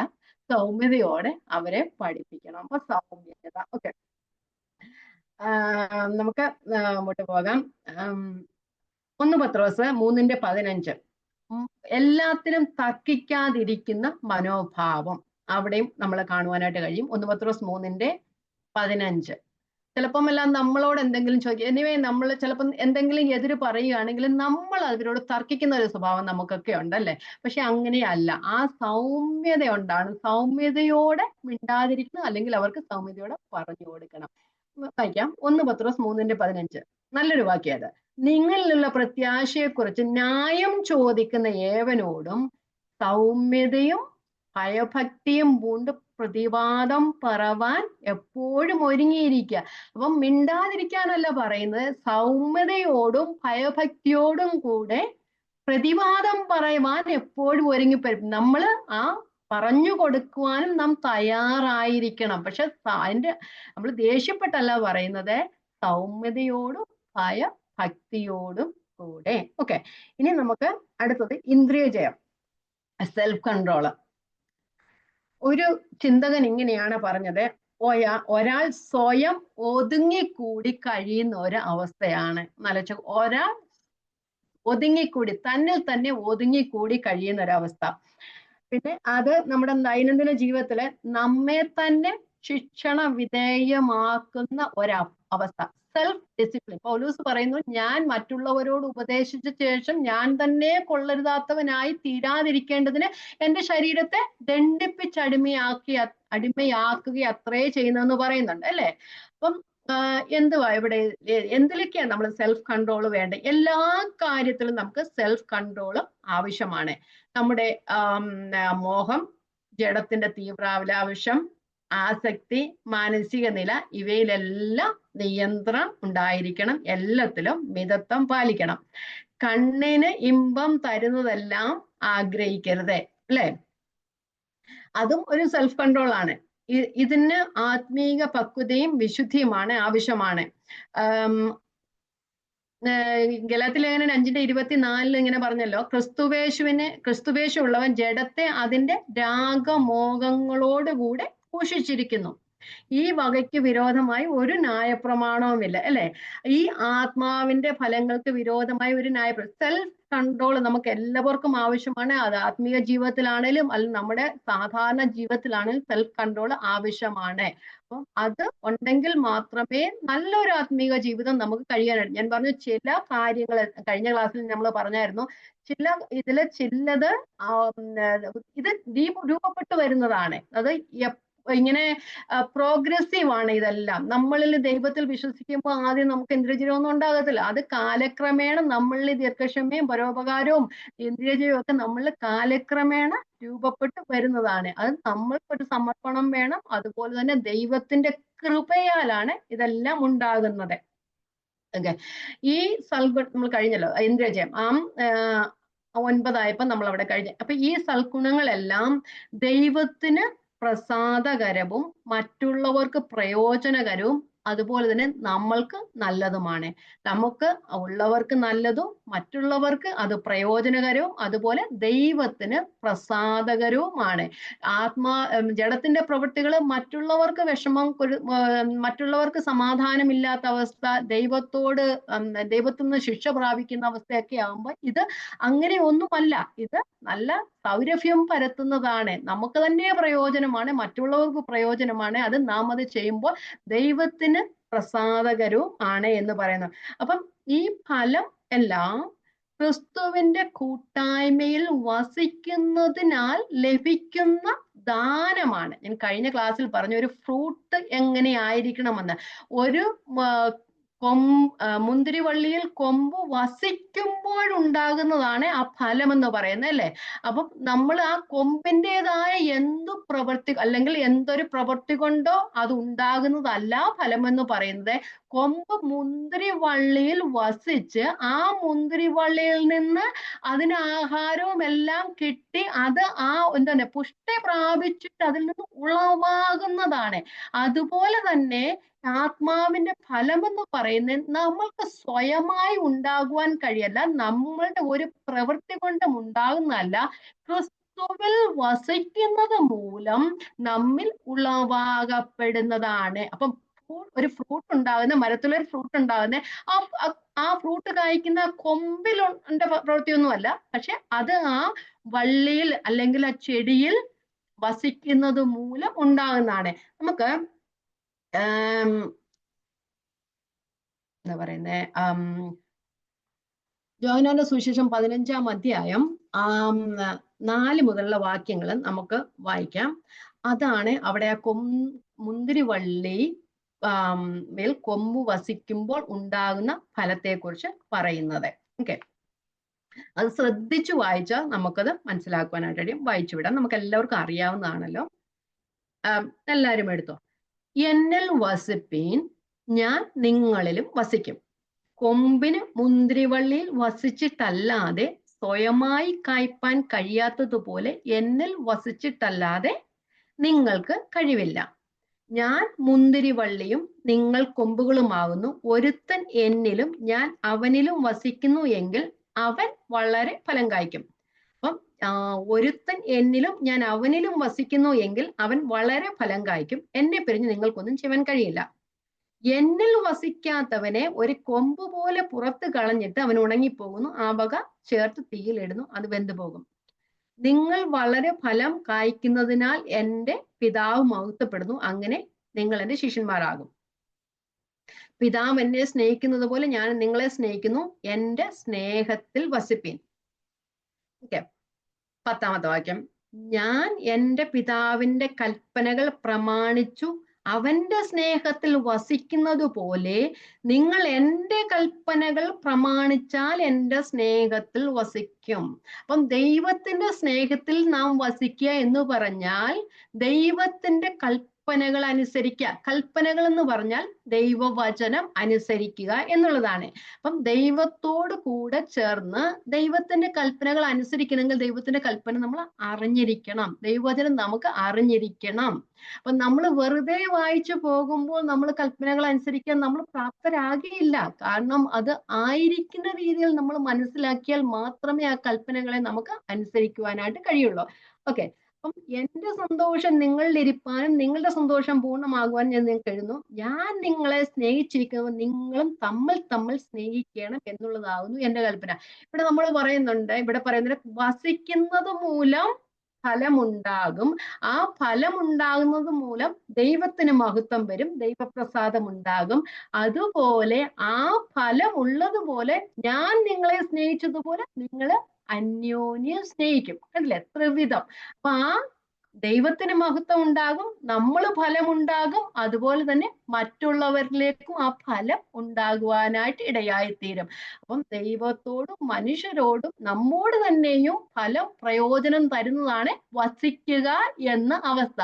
സൗമ്യതയോടെ അവരെ പഠിപ്പിക്കണം. അപ്പൊ സൗമ്യത. ഓക്കെ, നമുക്ക് അങ്ങോട്ട് പോകാം. 1 പത്രോസ് 3:15. എല്ലാത്തിനും തർക്കിക്കാതിരിക്കുന്ന മനോഭാവം അവിടെയും നമ്മൾ കാണുവാനായിട്ട് കഴിയും. 1 പത്രോസ് 3:15. ചിലപ്പം എല്ലാം നമ്മളോട് എന്തെങ്കിലും ചോദിക്കുക, എനിവേ നമ്മൾ ചിലപ്പം എന്തെങ്കിലും എതിര് പറയുകയാണെങ്കിൽ നമ്മൾ അവരോട് തർക്കിക്കുന്ന ഒരു സ്വഭാവം നമുക്കൊക്കെ ഉണ്ടല്ലേ? പക്ഷെ അങ്ങനെയല്ല, ആ സൗമ്യത ഉണ്ടാണ്. സൗമ്യതയോടെ മിണ്ടാതിരിക്കണം, അല്ലെങ്കിൽ അവർക്ക് സൗമ്യതയോടെ പറഞ്ഞു കൊടുക്കണം. വായിക്കാം, 1 പത്രോസ് 3:15. നല്ലൊരു വാക്യം അത്. നിങ്ങളിലുള്ള പ്രത്യാശയെക്കുറിച്ച് ന്യായം ചോദിക്കുന്ന ഏവനോടും സൗമ്യതയും ഭയഭക്തിയും പൂണ്ട് പ്രതിവാദം പറവാൻ എപ്പോഴും ഒരുങ്ങിയിരിക്കുക. അപ്പം മിണ്ടാതിരിക്കാനല്ല പറയുന്നത്, സൗമ്യതയോടും ഭയഭക്തിയോടും കൂടെ പ്രതിവാദം പറയുവാൻ എപ്പോഴും നമ്മൾ ആ പറഞ്ഞു കൊടുക്കുവാനും നാം തയ്യാറായിരിക്കണം. പക്ഷെ അതിന്റെ നമ്മൾ ദേഷ്യപ്പെട്ടല്ല പറയുന്നത്, സൗമ്യതയോടും ഭയഭക്തിയോടും കൂടെ. ഓക്കെ, ഇനി നമുക്ക് അടുത്തത് ഇന്ദ്രിയ ജയം, സെൽഫ് കൺട്രോള്. ഒരു ചിന്തകൻ ഇങ്ങനെയാണ് പറഞ്ഞത്, ഒരാൾ സ്വയം ഒതുങ്ങിക്കൂടി കഴിയുന്ന ഒരു അവസ്ഥയാണ്. ഒരാൾ ഒതുങ്ങിക്കൂടി, തന്നിൽ തന്നെ ഒതുങ്ങിക്കൂടി കഴിയുന്ന ഒരവസ്ഥ. പിന്നെ അത് നമ്മുടെ ദൈനംദിന ജീവിതത്തില് നമ്മെ തന്നെ ശിക്ഷണ വിധേയമാക്കുന്ന ഒരവസ്ഥ. Self discipline. പൗലൂസ് പറയുന്നു, ഞാൻ മറ്റുള്ളവരോട് ഉപദേശിച്ച ശേഷം ഞാൻ തന്നെ കൊള്ളരുതാത്തവനായി തീരാതിരിക്കേണ്ടതിന് എന്റെ ശരീരത്തെ അടിമയാക്കുക അത്രേ ചെയ്യുന്നതെന്ന് പറയുന്നുണ്ട് അല്ലെ. അപ്പം എന്തുവാ ഇവിടെ, എന്തിലൊക്കെയാണ് നമ്മൾ സെൽഫ് കൺട്രോൾ വേണ്ടത്? എല്ലാ കാര്യത്തിലും നമുക്ക് സെൽഫ് കൺട്രോൾ ആവശ്യമാണ്. നമ്മുടെ മോഹം, ജഡത്തിന്റെ തീവ്രാഭിലാഷം, ആസക്തി, മാനസിക നില, ഇവയിലെല്ലാം നിയന്ത്രണം ഉണ്ടായിരിക്കണം. എല്ലാത്തിലും മിതത്വം പാലിക്കണം. കണ്ണിന് ഇമ്പം തരുന്നതെല്ലാം ആഗ്രഹിക്കരുത് അല്ലെ. അതും ഒരു സെൽഫ് കൺട്രോൾ ആണ്. ഇതിന് ആത്മീക പക്വതയും വിശുദ്ധിയുമാണ് ആവശ്യമാണ്. ഗലാത്യലേഖനം 5:24 ഇങ്ങനെ പറഞ്ഞല്ലോ, ക്രിസ്തുവേശു ഉള്ളവൻ ജഡത്തെ അതിന്റെ രാഗമോഹങ്ങളോടുകൂടെ പോഷിച്ചിരിക്കുന്നു. ഈ വകയ്ക്ക് വിരോധമായി ഒരു ന്യായപ്രമാണവുമില്ല അല്ലെ. ഈ ആത്മാവിന്റെ ഫലങ്ങൾക്ക് വിരോധമായി ഒരു സെൽഫ് കൺട്രോൾ നമുക്ക് എല്ലാവർക്കും ആവശ്യമാണ്. അത് ആത്മീയ ജീവിതത്തിലാണേലും അല്ലെങ്കിൽ നമ്മുടെ സാധാരണ ജീവിതത്തിലാണെങ്കിലും സെൽഫ് കൺട്രോൾ ആവശ്യമാണ്. അപ്പം അത് ഉണ്ടെങ്കിൽ മാത്രമേ നല്ലൊരു ആത്മീക ജീവിതം നമുക്ക് കഴിയാനായിട്ട്. ഞാൻ പറഞ്ഞു, ചില കാര്യങ്ങൾ കഴിഞ്ഞ ക്ലാസ്സിൽ നമ്മൾ പറഞ്ഞായിരുന്നു, ചിലത് ഇത് രൂപപ്പെട്ടു വരുന്നതാണ്. അത് ഇങ്ങനെ പ്രോഗ്രസീവ് ആണ്. ഇതെല്ലാം നമ്മളിൽ ദൈവത്തിൽ വിശ്വസിക്കുമ്പോൾ ആദ്യം നമുക്ക് ഇന്ദ്രിയജയമൊന്നും ഉണ്ടാകത്തില്ല. അത് കാലക്രമേണ നമ്മളിൽ ദീർഘക്ഷമയും പരോപകാരവും ഇന്ദ്രിയജയവും ഒക്കെ നമ്മളിൽ കാലക്രമേണ രൂപപ്പെട്ടു വരുന്നതാണ്. അത് നമ്മൾക്കൊരു സമർപ്പണം വേണം. അതുപോലെ തന്നെ ദൈവത്തിന്റെ കൃപയാലാണ് ഇതെല്ലാം ഉണ്ടാകുന്നത്. ഓക്കെ, ഈ സൽഗുണം നമ്മൾ കഴിഞ്ഞല്ലോ, ഇന്ദ്രിയജയം 9 നമ്മൾ അവിടെ കഴിഞ്ഞു. അപ്പൊ ഈ സൽഗുണങ്ങളെല്ലാം ദൈവത്തിന് പ്രസാദകരവും മറ്റുള്ളവർക്ക് പ്രയോജനകരവും അതുപോലെ തന്നെ നമ്മൾക്ക് നല്ലതുമാണ്. നമുക്ക് ഉള്ളവർക്ക് നല്ലതും മറ്റുള്ളവർക്ക് അത് പ്രയോജനകരവും അതുപോലെ ദൈവത്തിന് പ്രസാദകരവുമാണ്. ജഡത്തിന്റെ പ്രവൃത്തികൾ മറ്റുള്ളവർക്ക് മറ്റുള്ളവർക്ക് സമാധാനമില്ലാത്ത അവസ്ഥ, ദൈവത്തിൽ നിന്ന് ശിക്ഷ പ്രാപിക്കുന്ന അവസ്ഥയൊക്കെ ആകുമ്പോൾ ഇത് അങ്ങനെ ഒന്നുമല്ല. ഇത് നല്ല സൗരഭ്യം പരത്തുന്നതാണ്. നമുക്ക് തന്നെ പ്രയോജനമാണ്, മറ്റുള്ളവർക്ക് പ്രയോജനമാണ്. അത് നാം അത് ചെയ്യുമ്പോൾ ദൈവത്തിന് പ്രസാദകരവും ആണ് എന്ന് പറയുന്നു. അപ്പം ഈ ഫലം എല്ലാം ക്രിസ്തുവിന്റെ കൂട്ടായ്മയിൽ വസിക്കുന്നതിനാൽ ലഭിക്കുന്ന ദാനമാണ്. ഞാൻ കഴിഞ്ഞ ക്ലാസ്സിൽ പറഞ്ഞു ഒരു ഫ്രൂട്ട് എങ്ങനെ ആയിരിക്കണമെന്ന്. ഒരു മുന്തിരിവള്ളിയിൽ കൊമ്പ് വസിക്കുമ്പോഴുണ്ടാകുന്നതാണ് ആ ഫലം എന്ന് പറയുന്നത് അല്ലെ. അപ്പം നമ്മൾ ആ കൊമ്പിൻ്റെതായ എന്തു പ്രവൃത്തി അല്ലെങ്കിൽ എന്തൊരു പ്രവൃത്തി കൊണ്ടോ അത് ഉണ്ടാകുന്നതല്ല ഫലം എന്ന് പറയുന്നത്. കൊമ്പ് മുന്തിരിവള്ളിയിൽ വസിച്ച് ആ മുന്തിരിവള്ളിയിൽ നിന്ന് അതിന് ആഹാരവും എല്ലാം കിട്ടി അത് എന്താണ് പുഷ്ടി പ്രാപിച്ചിട്ട് അതിൽ നിന്ന് ഉളവാകുന്നതാണ്. അതുപോലെ തന്നെ ആത്മാവിന്റെ ഫലം എന്ന് പറയുന്നത് നമ്മൾക്ക് സ്വയമായി ഉണ്ടാകുവാൻ കഴിയല്ല, നമ്മളുടെ ഒരു പ്രവൃത്തി കൊണ്ടും ഉണ്ടാകുന്നതല്ല, ക്രിസ്തുവിൽ വസിക്കുന്നത് മൂലം നമ്മിൽ ഉളവാകപ്പെടുന്നതാണ്. അപ്പം ഒരു ഫ്രൂട്ട് ഉണ്ടാകുന്ന മരത്തിലൊരു ഫ്രൂട്ട് ഉണ്ടാകുന്ന ആ ഫ്രൂട്ട് കായ്ക്കുന്ന കൊമ്പിൽ പ്രവൃത്തിയൊന്നുമല്ല, പക്ഷെ അത് ആ വള്ളിയിൽ അല്ലെങ്കിൽ ആ ചെടിയിൽ വസിക്കുന്നത് മൂലം ഉണ്ടാകുന്നതാണ്. നമുക്ക് എന്താ പറയുന്നേ, യോഹന്നാന്റെ സുവിശേഷം 15-ാം അധ്യായം 4 മുതലുള്ള വാക്യങ്ങൾ നമുക്ക് വായിക്കാം. അതാണ് അവിടെ ആ മുന്തിരിവള്ളി മേൽ കൊമ്പ് വസിക്കുമ്പോൾ ഉണ്ടാകുന്ന ഫലത്തെക്കുറിച്ച് പറയുന്നത്. ഓക്കെ, അത് ശ്രദ്ധിച്ചു വായിച്ചാൽ നമുക്കത് മനസ്സിലാക്കുവാനായിട്ട് കഴിയും. വായിച്ചു വിടാം, നമുക്ക് എല്ലാവർക്കും അറിയാവുന്നതാണല്ലോ. എല്ലാവരും എടുത്തോ. എന്നിൽ വസിപ്പീൻ, ഞാൻ നിങ്ങളിലും വസിക്കും. കൊമ്പിന് മുന്തിരിവള്ളിയിൽ വസിച്ചിട്ടല്ലാതെ സ്വയമായി കായ്പാൻ കഴിയാത്തതുപോലെ എന്നിൽ വസിച്ചിട്ടല്ലാതെ നിങ്ങൾക്ക് കഴിവില്ല. ഞാൻ മുന്തിരിവള്ളിയും നിങ്ങൾ കൊമ്പുകളുമാകുന്നു. ഒരുത്തൻ എന്നിലും ഞാൻ അവനിലും വസിക്കുന്നു എങ്കിൽ അവൻ വളരെ ഫലം കായ്ക്കും. അപ്പം ഒരുത്തൻ എന്നിലും ഞാൻ അവനിലും വസിക്കുന്നു എങ്കിൽ അവൻ വളരെ ഫലം കായ്ക്കും. എന്നെ പിരിഞ്ഞ് നിങ്ങൾക്കൊന്നും ചെയ്യാൻ കഴിയില്ല. എന്നിൽ വസിക്കാത്തവനെ ഒരു കൊമ്പ് പോലെ പുറത്ത് കളഞ്ഞിട്ട് അവൻ ഉണങ്ങിപ്പോകുന്നു. ആ വക ചേർത്ത് തീയിലിടുന്നു, അത് വെന്തു പോകും. നിങ്ങൾ വളരെ ഫലം കായ്ക്കുന്നതിനാൽ എൻ്റെ പിതാവ് മഹത്വപ്പെടുന്നു. അങ്ങനെ നിങ്ങൾ എൻ്റെ ശിഷ്യന്മാരാകും. പിതാവ് എന്നെ സ്നേഹിക്കുന്നത് പോലെ ഞാൻ നിങ്ങളെ സ്നേഹിക്കുന്നു. എൻ്റെ സ്നേഹത്തിൽ വസിപ്പിൻ. ഓക്കെ, 10ാമത്തെ വാക്യം. ഞാൻ എൻ്റെ പിതാവിന്റെ കൽപ്പനകൾ പ്രമാണിച്ചു അവന്റെ സ്നേഹത്തിൽ വസിക്കുന്നത് പോലെ നിങ്ങൾ എൻ്റെ കൽപ്പനകൾ പ്രമാണിച്ചാൽ എൻ്റെ സ്നേഹത്തിൽ വസിക്കും. അപ്പം ദൈവത്തിന്റെ സ്നേഹത്തിൽ നാം വസിക്കുക എന്ന് പറഞ്ഞാൽ ദൈവത്തിന്റെ കൽപ്പനകൾ അനുസരിക്കുക. കൽപ്പനകൾ എന്ന് പറഞ്ഞാൽ ദൈവവചനം അനുസരിക്കുക എന്നുള്ളതാണ്. അപ്പം ദൈവത്തോട് കൂടെ ചേർന്ന് ദൈവത്തിന്റെ കൽപ്പനകൾ അനുസരിക്കണമെങ്കിൽ ദൈവത്തിന്റെ കൽപ്പന നമ്മൾ അറിഞ്ഞിരിക്കണം, ദൈവവചനം നമുക്ക് അറിഞ്ഞിരിക്കണം. അപ്പൊ നമ്മൾ വെറുതെ വായിച്ചു പോകുമ്പോൾ നമ്മൾ കൽപ്പനകൾ അനുസരിക്കാൻ നമ്മൾ പ്രാപ്തരാകിയില്ല. കാരണം അത് ആയിരിക്കുന്ന രീതിയിൽ നമ്മൾ മനസ്സിലാക്കിയാൽ മാത്രമേ ആ കൽപ്പനകളെ നമുക്ക് അനുസരിക്കുവാനായിട്ട് കഴിയുള്ളൂ. ഓക്കെ, അപ്പം എന്റെ സന്തോഷം നിങ്ങളിൽ ഇരിപ്പാനും നിങ്ങളുടെ സന്തോഷം പൂർണ്ണമാകുവാനും ഞാൻ നിങ്ങൾക്ക് എഴുതുന്നു. ഞാൻ നിങ്ങളെ സ്നേഹിച്ചിരിക്കുന്നത് നിങ്ങളും തമ്മിൽ സ്നേഹിക്കണം എന്നുള്ളതാകുന്നു എന്റെ കൽപ്പന. ഇവിടെ നമ്മൾ പറയുന്നുണ്ട്, ഇവിടെ പറയുന്നത് വസിക്കുന്നത് മൂലം ഫലമുണ്ടാകും. ആ ഫലമുണ്ടാകുന്നത് മൂലം ദൈവത്തിന് മഹത്വം വരും, ദൈവപ്രസാദം ഉണ്ടാകും. അതുപോലെ ആ ഫലം ഉള്ളതുപോലെ ഞാൻ നിങ്ങളെ സ്നേഹിച്ചതുപോലെ നിങ്ങൾ അന്യോന്യം സ്നേഹിക്കും. കണ്ടില്ലേ എത്ര വിധം. അപ്പൊ ആ ദൈവത്തിന് മഹത്വം ഉണ്ടാകും, നമ്മൾ ഫലമുണ്ടാകും, അതുപോലെ തന്നെ മറ്റുള്ളവരിലേക്കും ആ ഫലം ഉണ്ടാകുവാനായിട്ട് ഇടയായിത്തീരും. അപ്പം ദൈവത്തോടും മനുഷ്യരോടും നമ്മോട് തന്നെയും ഫലം പ്രയോജനം തരുന്നതാണ് വസിക്കുക എന്ന അവസ്ഥ.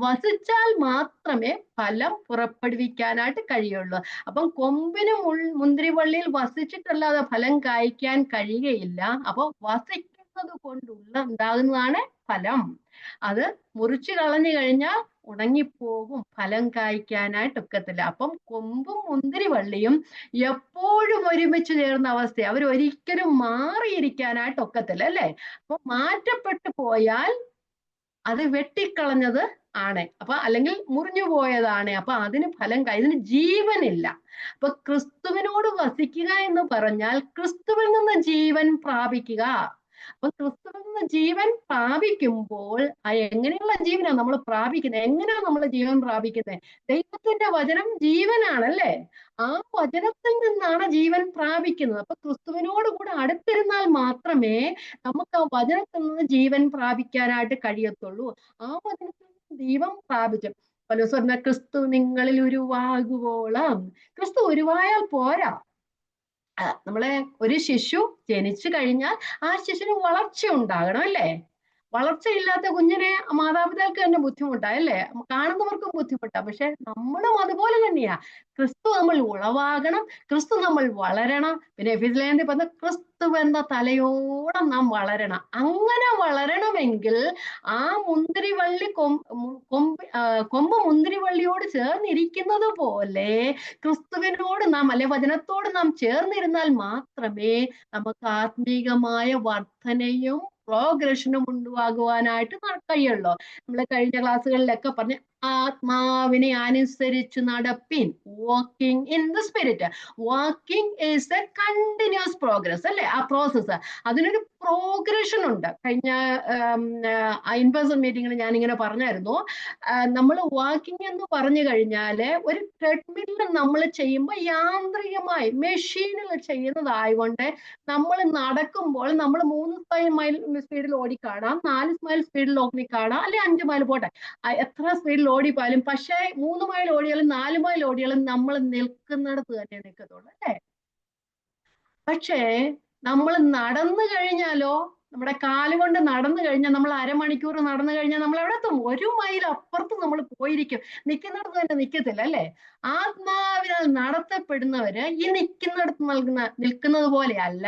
വസിച്ചാൽ മാത്രമേ ഫലം പുറപ്പെടുവിക്കാനായിട്ട് കഴിയുള്ളൂ. അപ്പം കൊമ്പിന് മുന്തിരിവള്ളിയിൽ വസിച്ചിട്ടല്ലാതെ ഫലം കായ്ക്കാൻ കഴിയുകയില്ല. അപ്പൊ വസിക്കുന്നത് കൊണ്ടുള്ള ഉണ്ടാകുന്നതാണ് ഫലം. അത് മുറിച്ചു കളഞ്ഞു കഴിഞ്ഞാൽ ഉണങ്ങിപ്പോകും, ഫലം കായ്ക്കാനായിട്ട് ഒക്കത്തില്ല. അപ്പം കൊമ്പും മുന്തിരിവള്ളിയും എപ്പോഴും ഒരുമിച്ച് ചേർന്ന അവസ്ഥ, അവരൊരിക്കലും മാറിയിരിക്കാനായിട്ട് ഒക്കത്തില്ല, അല്ലെ? അപ്പൊ മാറ്റപ്പെട്ടു പോയാൽ അത് വെട്ടിക്കളഞ്ഞത് ആണ്, അപ്പൊ അല്ലെങ്കിൽ മുറിഞ്ഞു പോയതാണ്. അപ്പൊ അതിന് ഫലം ഇതിന് ജീവനില്ല. അപ്പൊ ക്രിസ്തുവിനോട് വസിക്കുക എന്ന് പറഞ്ഞാൽ ക്രിസ്തുവിൽ നിന്ന് ജീവൻ പ്രാപിക്കുക. അപ്പൊ ക്രിസ്തുവിൽ നിന്ന് ജീവൻ പ്രാപിക്കുമ്പോൾ എങ്ങനെയുള്ള ജീവനാണ് നമ്മൾ പ്രാപിക്കുന്നത്? എങ്ങനെയാണ് നമ്മൾ ജീവൻ പ്രാപിക്കുന്നത്? ദൈവത്തിന്റെ വചനം ജീവനാണല്ലേ? ആ വചനത്തിൽ നിന്നാണ് ജീവൻ പ്രാപിക്കുന്നത്. അപ്പൊ ക്രിസ്തുവിനോട് കൂടെ അടുത്തിരുന്നാൽ മാത്രമേ നമുക്ക് ആ വചനത്തിൽ നിന്ന് ജീവൻ പ്രാപിക്കാനായിട്ട് കഴിയത്തുള്ളൂ. ആ വചനത്തിൽ നിന്ന് ദൈവം പ്രാപിക്കും. പൗലോസ് പറഞ്ഞ ക്രിസ്തു നിങ്ങളിൽ ഉരുവാകുവോളം. ക്രിസ്തു ഉരുവായാൽ പോരാ. നമ്മളെ ഒരു ശിശു ജനിച്ചു കഴിഞ്ഞാൽ ആ ശിശുവിന് വളർച്ച ഉണ്ടാകണം, അല്ലേ? വളർച്ചയില്ലാത്ത കുഞ്ഞിനെ മാതാപിതാക്കൾക്ക് തന്നെ ബുദ്ധിമുട്ടാണ്, അല്ലേ? കാണുന്നവർക്കും ബുദ്ധിമുട്ടാണ്. പക്ഷെ നമ്മളും അതുപോലെ തന്നെയാ. ക്രിസ്തു നമ്മൾ ഉളവാകണം, ക്രിസ്തു നമ്മൾ വളരണം. പിന്നെ എഫെസ്യൻസിൽ പറഞ്ഞ ക്രിസ്തു എന്ന തലയോളം നാം വളരണം. അങ്ങനെ വളരണമെങ്കിൽ ആ മുന്തിരിവള്ളി കൊമ്പ് മുന്തിരിവള്ളിയോട് ചേർന്നിരിക്കുന്നത് പോലെ ക്രിസ്തുവിനോട് നാം അല്ലെ വചനത്തോട് നാം ചേർന്നിരുന്നാൽ മാത്രമേ നമുക്ക് ആത്മീകമായ വർധനയും പ്രോഗ്രഷനും ഉണ്ടാകുവാനായിട്ട് കഴിയുള്ളൂ. നമ്മൾ കഴിഞ്ഞ ക്ലാസ്സുകളിലൊക്കെ പറഞ്ഞ ആത്മാവിനെ അനുസരിച്ച് നടപ്പിൻ, walking in the spirit. Walking is a continuous progress, അല്ലെ? ആ പ്രോസസ്സ് അതിനൊരു പ്രോഗ്രഷൻ ഉണ്ട്. കഴിഞ്ഞ ഇൻപേഴ്സൺ മീറ്റിങ്ങിൽ ഞാൻ ഇങ്ങനെ പറഞ്ഞായിരുന്നു, നമ്മൾ വാക്കിംഗ് എന്ന് പറഞ്ഞു കഴിഞ്ഞാല് ഒരു ട്രെഡ്മില്ലിൽ നമ്മൾ ചെയ്യുമ്പോൾ യാന്ത്രികമായി മെഷീനിൽ ചെയ്യുന്നതായതുകൊണ്ട് നമ്മൾ നടക്കുമ്പോൾ നമ്മൾ 3 മൈൽ സ്പീഡിൽ ഓടിക്കാണാം, 4 മൈൽ സ്പീഡിൽ ഓടിക്കാണാം, അല്ലെ 5 മൈൽ പോട്ടെ, എത്ര സ്പീഡിൽ ഓടിപ്പാലും. പക്ഷെ 3 മൈൽ ഓടിയാലും 4 മൈൽ ഓടിയാലും നമ്മൾ നിൽക്കുന്നിടത്ത് തന്നെ നിൽക്കത്തുള്ളൂ, അല്ലേ? പക്ഷേ നമ്മൾ നടന്നു കഴിഞ്ഞാലോ, നമ്മുടെ കാലുകൊണ്ട് നടന്നു കഴിഞ്ഞാൽ, നമ്മൾ അരമണിക്കൂർ നടന്നു കഴിഞ്ഞാൽ നമ്മൾ എവിടെ എത്തും? 1 മൈൽ അപ്പുറത്ത് നമ്മൾ പോയിരിക്കും, നിൽക്കുന്നിടത്ത് തന്നെ നിൽക്കത്തില്ല, അല്ലെ? ആത്മാവിനാൽ നടത്തപ്പെടുന്നവര് ഈ നിൽക്കുന്നത് പോലെ അല്ല,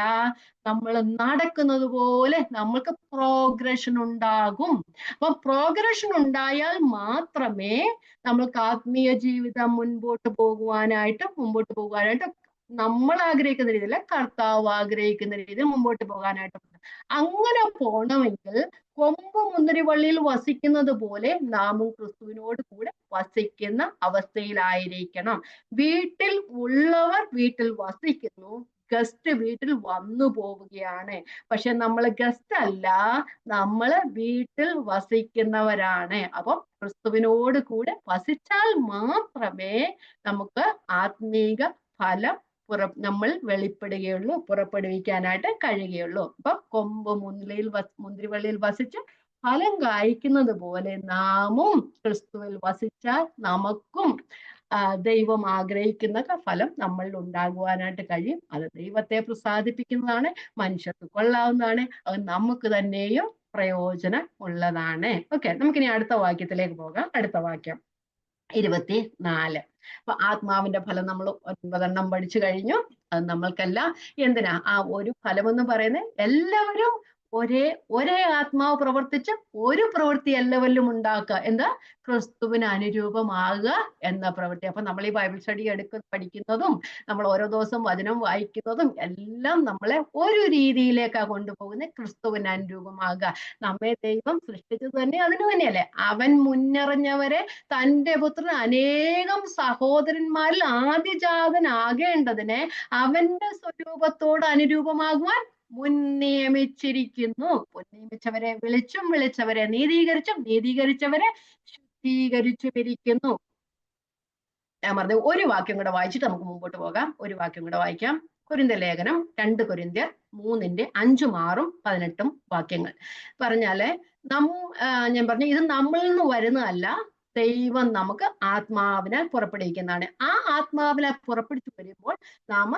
നമ്മൾ നടക്കുന്നത് പോലെ നമ്മൾക്ക് പ്രോഗ്രഷൻ ഉണ്ടാകും. അപ്പൊ പ്രോഗ്രഷൻ ഉണ്ടായാൽ മാത്രമേ നമ്മൾക്ക് ആത്മീയ ജീവിതം മുൻപോട്ട് പോകുവാനായിട്ട് നമ്മൾ ആഗ്രഹിക്കുന്ന രീതിയിൽ, കർത്താവ് ആഗ്രഹിക്കുന്ന രീതിയിൽ മുമ്പോട്ട് പോകാനായിട്ട്. അങ്ങനെ പോണമെങ്കിൽ കൊമ്പ് മുന്തിരിവള്ളിയിൽ വസിക്കുന്നത് പോലെ നാമും ക്രിസ്തുവിനോട് കൂടെ വസിക്കുന്ന അവസ്ഥയിലായിരിക്കണം. വീട്ടിൽ ഉള്ളവർ വീട്ടിൽ വസിക്കുന്നു, ഗസ്റ്റ് വീട്ടിൽ വന്നു പോവുകയാണ്. പക്ഷെ നമ്മൾ ഗസ്റ്റ് അല്ല, നമ്മൾ വീട്ടിൽ വസിക്കുന്നവരാണ്. അപ്പം ക്രിസ്തുവിനോട് കൂടെ വസിച്ചാൽ മാത്രമേ നമുക്ക് ആത്മീക ഫലം നമ്മൾ വെളിപ്പെടുകയുള്ളൂ, പുറപ്പെടുവിക്കാനായിട്ട് കഴിയുകയുള്ളൂ. അപ്പൊ കൊമ്പ് മുന്തിരിവള്ളിയിൽ വസിച്ച് ഫലം കായ്ക്കുന്നത് പോലെ നാമും ക്രിസ്തുവിൽ വസിച്ചാൽ നമുക്കും ദൈവം ആഗ്രഹിക്കുന്ന ഫലം നമ്മളിൽ ഉണ്ടാകുവാനായിട്ട് കഴിയും. അത് ദൈവത്തെ പ്രസാദിപ്പിക്കുന്നതാണ്, മനുഷ്യർക്ക് കൊള്ളാവുന്നതാണ്, അത് നമുക്ക് തന്നെയും പ്രയോജനം ഉള്ളതാണ്. ഓക്കെ, നമുക്കിനി അടുത്ത വാക്യത്തിലേക്ക് പോകാം. അടുത്ത വാക്യം 24. അപ്പൊ ആത്മാവിന്റെ ഫലം നമ്മൾ 9 പഠിച്ചു കഴിഞ്ഞു. അത് നമ്മൾക്കെല്ലാം എന്തിനാ ആ ഒരു ഫലം എന്ന് പറയുന്നത്? എല്ലാവരും ഒരേ ആത്മാവ് പ്രവർത്തിച്ച് ഒരു പ്രവൃത്തി എല്ലാവരിലും ഉണ്ടാക്കുക. എന്താ? ക്രിസ്തുവിന് അനുരൂപമാകുക എന്ന പ്രവൃത്തി. അപ്പൊ നമ്മൾ ഈ ബൈബിൾ സ്റ്റഡി പഠിക്കുന്നതും നമ്മൾ ഓരോ ദിവസം വചനം വായിക്കുന്നതും എല്ലാം നമ്മളെ ഒരു രീതിയിലേക്കാണ് കൊണ്ടുപോകുന്നത്, ക്രിസ്തുവിന് അനുരൂപമാകുക. നമ്മെ ദൈവം സൃഷ്ടിച്ചത് തന്നെ അതിന് തന്നെയല്ലേ? അവൻ മുന്നറിഞ്ഞവരെ തന്റെ പുത്രൻ അനേകം സഹോദരന്മാരിൽ ആദ്യജാതനാകേണ്ടതിനെ അവന്റെ സ്വരൂപത്തോട് അനുരൂപമാകുവാൻ മുൻനിയമിച്ചിരിക്കുന്നു. മുൻനിയമിച്ചവരെ വിളിച്ചും വിളിച്ചവരെ നീതീകരിച്ചും നീതീകരിച്ചവരെ ശുദ്ധീകരിച്ചുമിരിക്കുന്നു. ഞാൻ പറഞ്ഞു ഒരു വാക്യം കൂടെ വായിച്ചിട്ട് നമുക്ക് മുമ്പോട്ട് പോകാം. ഒരു വാക്യം കൂടെ വായിക്കാം. കൊരിന്ത്യർ ലേഖനം 2 കൊരിന്ത്യർ 3 5 6 18 വാക്യങ്ങൾ പറഞ്ഞാല് ഞാൻ പറഞ്ഞു ഇത് നമ്മളിൽ നിന്ന് വരുന്നതല്ല, ദൈവം നമുക്ക് ആത്മാവിനെ പുറപ്പെടുവിക്കുന്നതാണ്. ആ ആത്മാവിനെ പുറപ്പെടുത്തു വരുമ്പോൾ നാം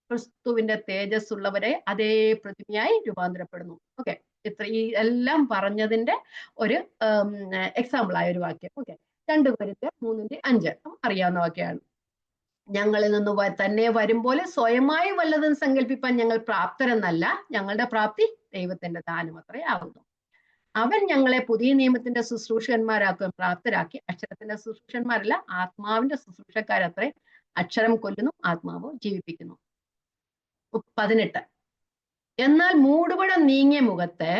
ക്രിസ്തുവിന്റെ തേജസ് ഉള്ളവരെ അതേ പ്രതിമയായി രൂപാന്തരപ്പെടുന്നു. ഓക്കെ, ഈ എല്ലാം പറഞ്ഞതിന്റെ ഒരു എക്സാമ്പിൾ ആയ ഒരു വാക്യം. ഓക്കെ, 2 കൊരിന്ത്യർ 3 5 അറിയാവുന്ന വാക്യമാണ്. ഞങ്ങളിൽ നിന്ന് തന്നെ വരും പോലെ സ്വയമായി വല്ലതും സങ്കല്പിപ്പാൻ ഞങ്ങൾ പ്രാപ്തരെന്നല്ല, ഞങ്ങളുടെ പ്രാപ്തി ദൈവത്തിന്റെ ദാനം അത്രേ ആകുന്നു. അവൻ ഞങ്ങളെ പുതിയ നിയമത്തിന്റെ ശുശ്രൂഷകന്മാരാക്കുവാൻ പ്രാപ്തരാക്കി. അക്ഷരത്തിന്റെ ശുശ്രൂഷന്മാരല്ല, ആത്മാവിന്റെ ശുശ്രൂഷക്കാരത്രേ. അക്ഷരം കൊല്ലുന്നു, ആത്മാവ് ജീവിപ്പിക്കുന്നു. 18. എന്നാൽ മൂടുപടം നീങ്ങിയ മുഖത്തെ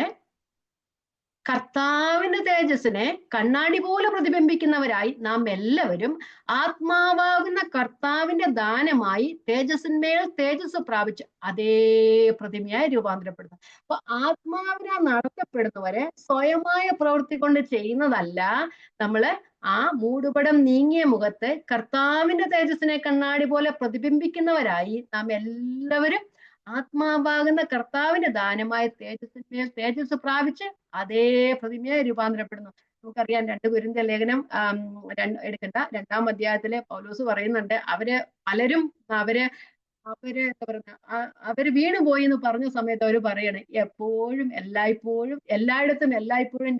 കർത്താവിന്റെ തേജസ്സിനെ കണ്ണാടി പോലെ പ്രതിബിംബിക്കുന്നവരായി നാം എല്ലാവരും ആത്മാവാകുന്ന കർത്താവിന്റെ ദാനമായി തേജസ്സിന്മേൽ തേജസ് പ്രാപിച്ച് അതേ പ്രതിമയായി രൂപാന്തരപ്പെടുന്നു. അപ്പൊ ആത്മാവിനെ നടത്തപ്പെടുന്നവരെ സ്വയമായ പ്രവൃത്തി കൊണ്ട് ചെയ്യുന്നതല്ല. നമ്മള് ആ മൂടുപടം നീങ്ങിയ മുഖത്ത് കർത്താവിന്റെ തേജസ്സിനെ കണ്ണാടി പോലെ പ്രതിബിംബിക്കുന്നവരായി നാം എല്ലാവരും ആത്മാവാകുന്ന കർത്താവിന്റെ ദാനമായ തേജസ്സിന്മേൽ തേജസ് പ്രാപിച്ച് അതേ പ്രതിമയെ രൂപാന്തരപ്പെടുന്നു. നമുക്കറിയാം 2 കൊരിന്ത്യർ ലേഖനം എടുക്കണ്ട 2-ാം അധ്യായത്തിലെ പൗലോസ് പറയുന്നുണ്ട്, പലരും എന്താ പറയുക, അവര് വീണുപോയി എന്ന് പറഞ്ഞ സമയത്ത് അവര് പറയണേ, എപ്പോഴും എല്ലായിടത്തും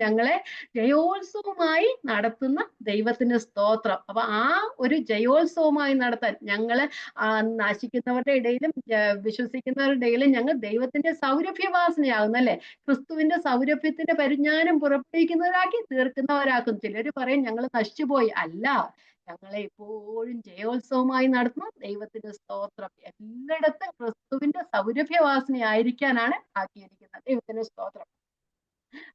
ഞങ്ങളെ ജയോത്സവമായി നടത്തുന്ന ദൈവത്തിന് സ്തോത്രം. അപ്പൊ ആ ഒരു ജയോത്സവമായി നടത്താൻ ഞങ്ങള് നശിക്കുന്നവരുടെ ഇടയിലും വിശ്വസിക്കുന്നവരുടെ ഇടയിലും ഞങ്ങൾ ദൈവത്തിന്റെ സൗരഭ്യവാസനയാകുന്നു, അല്ലെ? ക്രിസ്തുവിന്റെ സൗരഭ്യത്തിന്റെ പരിജ്ഞാനം പുറപ്പെടുവിക്കുന്നവരാക്കി തീർക്കുന്നവരാക്കും. ചിലര് പറയും ഞങ്ങൾ നശിച്ചുപോയി. അല്ല, ഞങ്ങളെ എപ്പോഴും ജയോത്സവമായി നടത്തുന്നു ദൈവത്തിന്റെ സ്തോത്രം. എല്ലായിടത്തും ക്രിസ്തുവിന്റെ സൗരഭ്യവാസനയായിരിക്കാനാണ് ആക്കിയിരിക്കുന്നത്. ദൈവത്തിന്റെ സ്തോത്രം.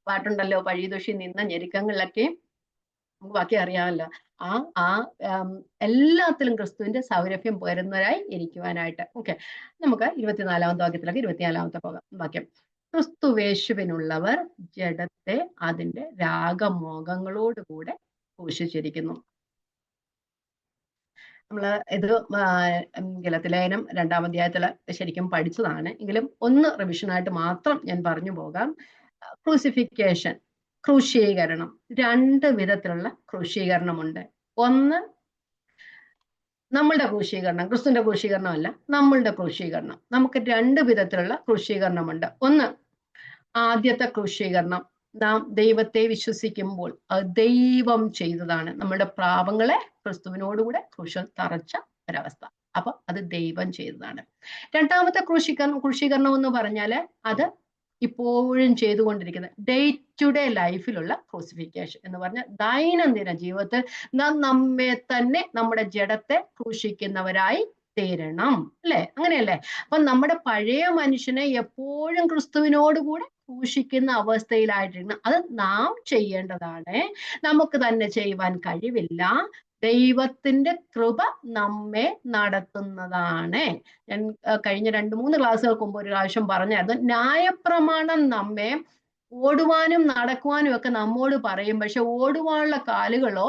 പാട്ടുണ്ടല്ലോ, പഴയദോഷി നിന്ന ഞെരുക്കങ്ങളിലൊക്കെ നമുക്ക് ബാക്കി അറിയാമല്ലോ. എല്ലാത്തിലും ക്രിസ്തുവിന്റെ സൗരഭ്യം പകരുന്നവരായി ഇരിക്കുവാനായിട്ട്. ഓക്കെ, നമുക്ക് 24-ാമത്തെ വാക്യത്തിലേക്ക് 24-ാമത്തെ വാക്യം. ക്രിസ്തുവേശുവിനുള്ളവർ ജഡത്തെ അതിന്റെ രാഗമോഹങ്ങളോടുകൂടെ ക്രൂശിച്ചിരിക്കുന്നു. നമ്മള് ഇത് ഗലാത്യലേഖനം 2-ാം അധ്യായത്തില് ശരിക്കും പഠിച്ചതാണ്, എങ്കിലും ഒന്ന് റിവിഷനായിട്ട് മാത്രം ഞാൻ പറഞ്ഞു പോകാം. ക്രൂസിഫിക്കേഷൻ, ക്രൂശീകരണം, 2 വിധത്തിലുള്ള ക്രൂശീകരണമുണ്ട്. ഒന്ന് നമ്മളുടെ ക്രൂശീകരണം, ക്രിസ്തുവിന്റെ ക്രൂശീകരണമല്ല, നമ്മളുടെ ക്രൂശീകരണം. നമുക്ക് 2 വിധത്തിലുള്ള ക്രൂശീകരണമുണ്ട്. ഒന്ന്, ആദ്യത്തെ ക്രൂശീകരണം നാം ദൈവത്തെ വിശ്വസിക്കുമ്പോൾ അത് ദൈവം ചെയ്തതാണ്. നമ്മുടെ പാപങ്ങളെ ക്രിസ്തുവിനോടുകൂടെ ക്രൂശിൽ തറച്ച ഒരവസ്ഥ. അപ്പൊ അത് ദൈവം ചെയ്തതാണ്. 2-ാമത്തെ ക്രൂശീകരണം എന്ന് പറഞ്ഞാല് അത് ഇപ്പോഴും ചെയ്തുകൊണ്ടിരിക്കുന്നത് ഡേ ടു ഡേ ലൈഫിലുള്ള ക്രൂസിഫിക്കേഷൻ എന്ന് പറഞ്ഞാൽ ദൈനംദിന ജീവിതത്തിൽ നാം നമ്മെ തന്നെ, നമ്മുടെ ജഡത്തെ ക്രൂശിക്കുന്നവരായി തീരണം, അല്ലെ? അങ്ങനെയല്ലേ? അപ്പൊ നമ്മുടെ പഴയ മനുഷ്യനെ എപ്പോഴും ക്രിസ്തുവിനോട് കൂടെ ക്രൂശിക്കുന്ന അവസ്ഥയിലായിട്ടിരിക്കണം. അത് നാം ചെയ്യേണ്ടതാണ്. നമുക്ക് തന്നെ ചെയ്യുവാൻ കഴിവില്ല. ദൈവത്തിന്റെ കൃപ നമ്മെ നടത്തുന്നതാണ്. ഞാൻ കഴിഞ്ഞ 2-3 ക്ലാസ്സുകൾക്ക് മുമ്പ് ഒരു പ്രാവശ്യം പറഞ്ഞായിരുന്നു, ന്യായപ്രമാണം നമ്മെ ഓടുവാനും നടക്കുവാനും ഒക്കെ നമ്മോട് പറയും. പക്ഷെ ഓടുവാനുള്ള കാലുകളോ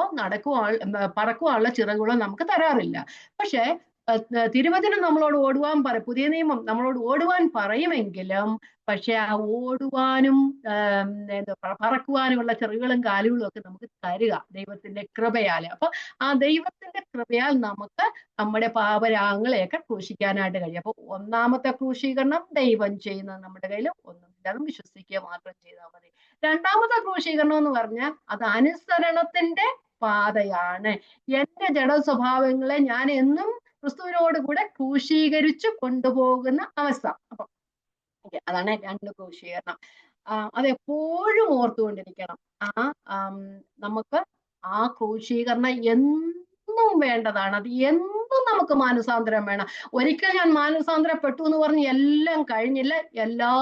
പറക്കുവാനുള്ള ചിറകുകളോ നമുക്ക് തരാറില്ല. പക്ഷെ തിരുവചനം നമ്മളോട് ഓടുവാൻ പുതിയ നിയമം നമ്മളോട് ഓടുവാൻ പറയുമെങ്കിലും, പക്ഷെ ആ ഓടുവാനും പറക്കുവാനുമുള്ള ചിറകുകളും കാലുകളും ഒക്കെ നമുക്ക് തരിക ദൈവത്തിന്റെ കൃപയാല്. അപ്പൊ ആ ദൈവത്തിന്റെ കൃപയാൽ നമുക്ക് നമ്മുടെ പാപരാഗങ്ങളെയൊക്കെ ക്രൂശിക്കാനായിട്ട് കഴിയും. അപ്പൊ ഒന്നാമത്തെ ക്രൂശീകരണം ദൈവം ചെയ്യുന്നത് നമ്മുടെ കയ്യിൽ ഒന്നുമില്ല, അത് വിശ്വസിക്കുക മാത്രം ചെയ്താൽ മതി. രണ്ടാമത്തെ ക്രൂശീകരണം എന്ന് പറഞ്ഞാൽ അത് അനുസരണത്തിന്റെ പാതയാണ്. എന്റെ ജഡ സ്വഭാവങ്ങളെ ഞാൻ എന്നും ക്രിസ്തുവിനോട് കൂടെ ക്രൂശീകരിച്ചു കൊണ്ടുപോകുന്ന അവസ്ഥ. അപ്പൊ അതാണ് 2 ക്രൂശീകരണം. അതെപ്പോഴും ഓർത്തുകൊണ്ടിരിക്കണം. നമുക്ക് ആ ക്രൂശീകരണം എന്നും വേണ്ടതാണ്. അത് എന്നും നമുക്ക് മാനസാന്തരം വേണം. ഒരിക്കൽ ഞാൻ മാനസാന്തരപ്പെട്ടു എന്ന് പറഞ്ഞ് എല്ലാം കഴിഞ്ഞില്ല. എല്ലാ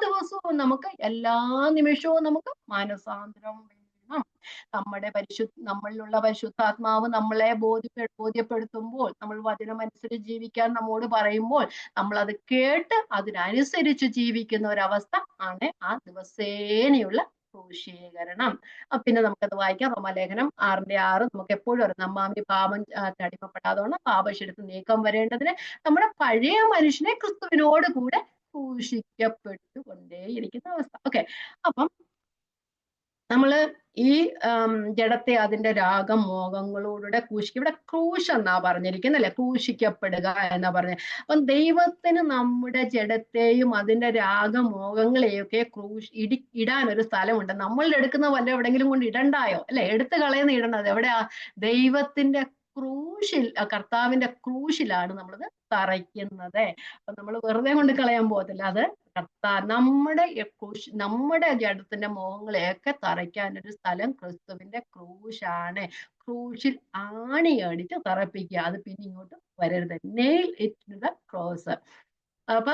ദിവസവും നമുക്ക്, എല്ലാ നിമിഷവും നമുക്ക് മാനസാന്തരം വേണം. നമ്മളിലുള്ള പരിശുദ്ധാത്മാവ് നമ്മളെ ബോധ്യപ്പെടുത്തുമ്പോൾ, നമ്മൾ വചനം അനുസരിച്ച് ജീവിക്കാൻ നമ്മോട് പറയുമ്പോൾ, നമ്മൾ അത് കേട്ട് അതിനനുസരിച്ച് ജീവിക്കുന്ന ഒരവസ്ഥ ആണ് ആ ദിവസേനയുള്ള ക്രൂശീകരണം. പിന്നെ നമുക്കത് വായിക്കാം. റോമാലേഖനം 6:6 നമുക്ക് എപ്പോഴും അറിയാം, നമ്മാമി പാപം അടിമപ്പെടാതെ പാപശീലത്തിൽ നീക്കം വരേണ്ടതിന് നമ്മുടെ പഴയ മനുഷ്യനെ ക്രിസ്തുവിനോട് കൂടെ ക്രൂശിക്കപ്പെട്ടുകൊണ്ടേയിരിക്കുന്ന അവസ്ഥ. ഓക്കെ, അപ്പം നമ്മള് ഈ ജഡത്തെ അതിന്റെ രാഗം മോഹങ്ങളോടെ ഇവിടെ ക്രൂശ് എന്നാ പറഞ്ഞിരിക്കുന്നല്ലേ, ക്രൂശിക്കപ്പെടുക എന്നാ പറഞ്ഞത്. അപ്പം ദൈവത്തിന് നമ്മുടെ ജഡത്തെയും അതിന്റെ രാഗമോഹങ്ങളെയൊക്കെ ഇടാൻ ഒരു സ്ഥലമുണ്ട്. നമ്മൾ എടുക്കുന്ന വല്ല എവിടെങ്കിലും കൊണ്ട് ഇടണ്ടായോ, അല്ലെ? എടുത്തു കളയുന്ന ഇടണത് എവിടെയാ? ദൈവത്തിന്റെ ക്രൂശിൽ, കർത്താവിന്റെ ക്രൂശിലാണ് നമ്മളത് തറയ്ക്കുന്നത്. അപ്പൊ നമ്മൾ വെറുതെ കൊണ്ട് കളയാൻ പോകത്തില്ല. അത് നമ്മുടെ ജഡത്തിന്റെ മോഹങ്ങളെയൊക്കെ തറയ്ക്കാനൊരു സ്ഥലം ക്രിസ്തുവിന്റെ ക്രൂശാണ്. ക്രൂശിൽ ആണിയടിച്ച് തറപ്പിക്കുക, അത് പിന്നെ ഇങ്ങോട്ട് വരരുത്. Nail it to the cross. അപ്പൊ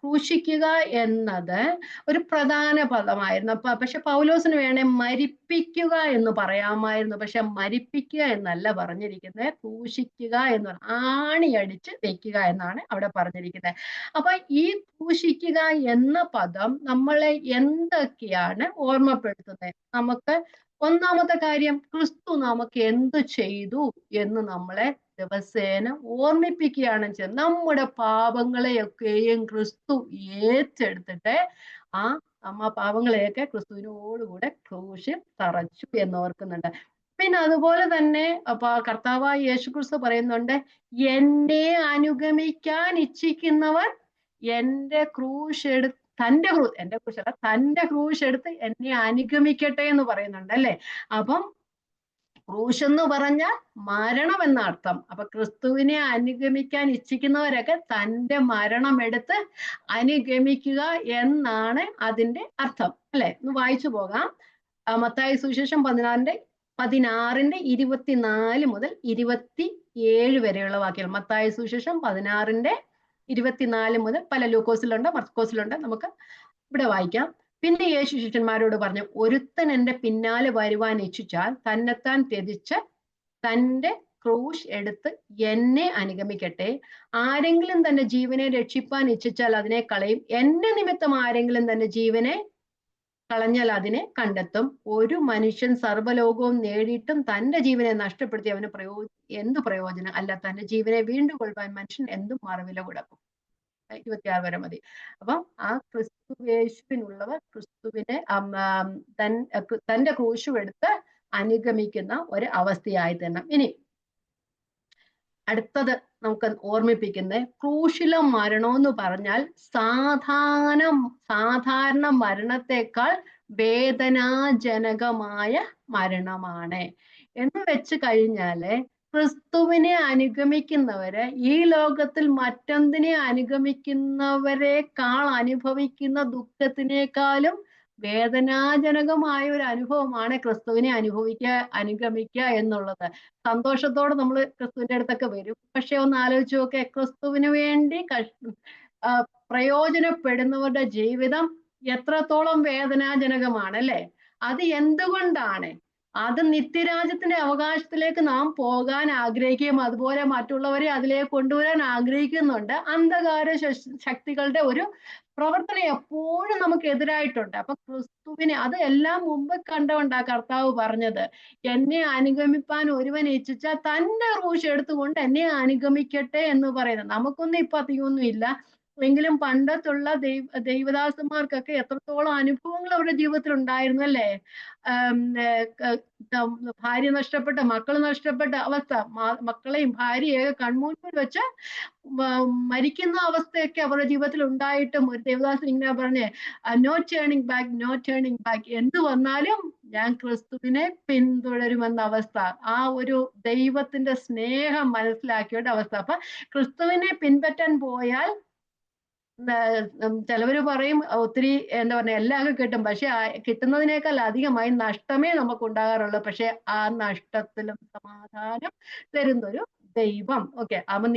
ക്രൂശിക്കുക എന്നത് ഒരു പ്രധാന പദമായിരുന്നു. പക്ഷെ പൗലോസിന് വേണേ മരിപ്പിക്കുക എന്ന് പറയാമായിരുന്നു. പക്ഷെ മരിപ്പിക്കുക എന്നല്ല പറഞ്ഞിരിക്കുന്നത്, ക്രൂശിക്കുക എന്ന് ആണിയടിച്ച് വെക്കുക എന്നാണ് അവിടെ പറഞ്ഞിരിക്കുന്നത്. അപ്പൊ ഈ ക്രൂശിക്കുക എന്ന പദം നമ്മളെ എന്തൊക്കെയാണ് ഓർമ്മപ്പെടുത്തുന്നത്? നമുക്ക് ഒന്നാമത്തെ കാര്യം, ക്രിസ്തു നമുക്ക് എന്തു ചെയ്തു എന്ന് നമ്മളെ ദിവസേന ഓർമ്മിപ്പിക്കുകയാണ് ചെയ്യുന്നത്. നമ്മുടെ പാപങ്ങളെയൊക്കെയും ക്രിസ്തു ഏറ്റെടുത്തിട്ട് ആ പാപങ്ങളെയൊക്കെ ക്രിസ്തുവിനോടുകൂടെ ക്രൂശിൽ തറച്ചു എന്നോർക്കുന്നുണ്ട്. പിന്നെ അതുപോലെ തന്നെ കർത്താവായ യേശുക്രിസ്തു പറയുന്നുണ്ട്, എന്നെ അനുഗമിക്കാൻ ഇച്ഛിക്കുന്നവർ എന്റെ ക്രൂശ് എടുത്ത് എന്റെ ക്രൂശല്ല, തന്റെ ക്രൂശ് എടുത്ത് എന്നെ അനുഗമിക്കട്ടെ എന്ന് പറയുന്നുണ്ട്, അല്ലെ? അപ്പം ക്രൂശ് എന്ന് പറഞ്ഞാൽ മരണം എന്ന അർത്ഥം. അപ്പൊ ക്രിസ്തുവിനെ അനുഗമിക്കാൻ ഇച്ഛിക്കുന്നവരൊക്കെ തന്റെ മരണം എടുത്ത് അനുഗമിക്കുക എന്നാണ് അതിന്റെ അർത്ഥം, അല്ലെ? ഒന്ന് വായിച്ചു പോകാം. മത്തായി സുവിശേഷം 16:16 24 മുതൽ 27 വരെയുള്ള വാക്യങ്ങൾ. മത്തായി സുവിശേഷം 16:24 മുതൽ, പല ലൂക്കോസിലുണ്ട്, മർക്കോസിലുണ്ട്, നമുക്ക് ഇവിടെ വായിക്കാം. പിന്നെ യേശു ശിഷ്യന്മാരോട് പറഞ്ഞു, ഒരുത്തൻ എന്റെ പിന്നാലെ വരുവാൻ ഇച്ഛിച്ചാൽ തന്നെത്താൻ ത്യജിച്ച് തന്റെ ക്രൂശ് എടുത്ത് എന്നെ അനുഗമിക്കട്ടെ. ആരെങ്കിലും തന്റെ ജീവനെ രക്ഷിപ്പാൻ ഇച്ഛിച്ചാൽ അതിനെ കളയും. എന്റെ നിമിത്തം ആരെങ്കിലും തന്റെ ജീവനെ കളഞ്ഞാൽ അതിനെ കണ്ടെത്തും. ഒരു മനുഷ്യൻ സർവ്വലോകവും നേടിയിട്ടും തന്റെ ജീവനെ നഷ്ടപ്പെടുത്തി അവന് എന്ത് പ്രയോജനം? അല്ല, തന്റെ ജീവനെ വീണ്ടും കൊള്ളുവാൻ മനുഷ്യൻ എന്തും മറുവില കൊടുക്കും. 26 വരെ മതി. അപ്പം ആ യേശുവിനുള്ളവർ ക്രിസ്തുവിനെ തന്റെ ക്രൂശും എടുത്ത് അനുഗമിക്കുന്ന ഒരു അവസ്ഥയായി തന്നെ. ഇനി അടുത്തത് നമുക്ക് ഓർമ്മിപ്പിക്കുന്നത്, ക്രൂശിലെ മരണമെന്ന് പറഞ്ഞാൽ സാധാരണ മരണത്തെക്കാൾ വേദനാജനകമായ മരണമാണ് എന്ന് വെച്ച് കഴിഞ്ഞാല്, ക്രിസ്തുവിനെ അനുഗമിക്കുന്നവര് ഈ ലോകത്തിൽ മറ്റൊന്നിനെ അനുഗമിക്കുന്നവരെക്കാൾ അനുഭവിക്കുന്ന ദുഃഖത്തിനേക്കാളും വേദനാജനകമായ ഒരു അനുഭവമാണ് ക്രിസ്തുവിനെ അനുഗമിക്കുക എന്നുള്ളത്. സന്തോഷത്തോടെ നമ്മൾ ക്രിസ്തുവിന്റെ അടുത്തൊക്കെ വരും. പക്ഷെ ഒന്ന് ആലോചിച്ച് നോക്കെ, ക്രിസ്തുവിന് വേണ്ടി പ്രയോജനപ്പെടുന്നവരുടെ ജീവിതം എത്രത്തോളം വേദനാജനകമാണ് അല്ലെ? അത് എന്തുകൊണ്ടാണ്? അത് നിത്യരാജ്യത്തിന്റെ അവകാശത്തിലേക്ക് നാം പോകാൻ ആഗ്രഹിക്കുകയും അതുപോലെ മറ്റുള്ളവരെ അതിലേക്ക് കൊണ്ടുവരാൻ ആഗ്രഹിക്കുന്നുണ്ട്. അന്ധകാര ശക്തികളുടെ ഒരു പ്രവർത്തനം എപ്പോഴും നമുക്ക് എതിരായിട്ടുണ്ട്. അപ്പൊ ക്രിസ്തുവിനെ അത് എല്ലാം മുമ്പ് കണ്ടുകൊണ്ടാ കർത്താവ് പറഞ്ഞത്, എന്നെ അനുഗമിപ്പാൻ ഒരുവൻ ഇച്ഛിച്ചാൽ തന്റെ ക്രൂശ് എടുത്തുകൊണ്ട് എന്നെ അനുഗമിക്കട്ടെ എന്ന് പറയുന്നത്. നമുക്കൊന്നും ഇപ്പൊ അധികമൊന്നും ഇല്ല, എങ്കിലും പണ്ടത്തുള്ള ദൈവദാസന്മാർക്കൊക്കെ എത്രത്തോളം അനുഭവങ്ങൾ അവരുടെ ജീവിതത്തിൽ ഉണ്ടായിരുന്നു അല്ലേ? ഭാര്യ നഷ്ടപ്പെട്ട, മക്കൾ നഷ്ടപ്പെട്ട അവസ്ഥ, മക്കളെയും ഭാര്യയൊക്കെ കൺമുൻപിൽ വെച്ച് മരിക്കുന്ന അവസ്ഥയൊക്കെ അവരുടെ ജീവിതത്തിൽ ഉണ്ടായിട്ടും ഒരു ദേവദാസൻ ഇങ്ങനെ പറഞ്ഞേ, no turning back, no turning back, എന്ത് വന്നാലും ഞാൻ ക്രിസ്തുവിനെ പിന്തുടരുമെന്ന അവസ്ഥ, ആ ഒരു ദൈവത്തിന്റെ സ്നേഹം മനസ്സിലാക്കിയുടെ അവസ്ഥ. അപ്പൊ ക്രിസ്തുവിനെ പിൻപറ്റാൻ പോയാൽ ചിലവര് പറയും ഒത്തിരി എന്താ പറയുക എല്ലാം കിട്ടും, പക്ഷെ കിട്ടുന്നതിനേക്കാൾ അധികമായി നഷ്ടമേ നമുക്ക് ഉണ്ടാകാറുള്ളൂ. പക്ഷെ ആ നഷ്ടത്തിലും സമാധാനം തരുന്നൊരു ദൈവം. ഓക്കെ, അപ്പൊ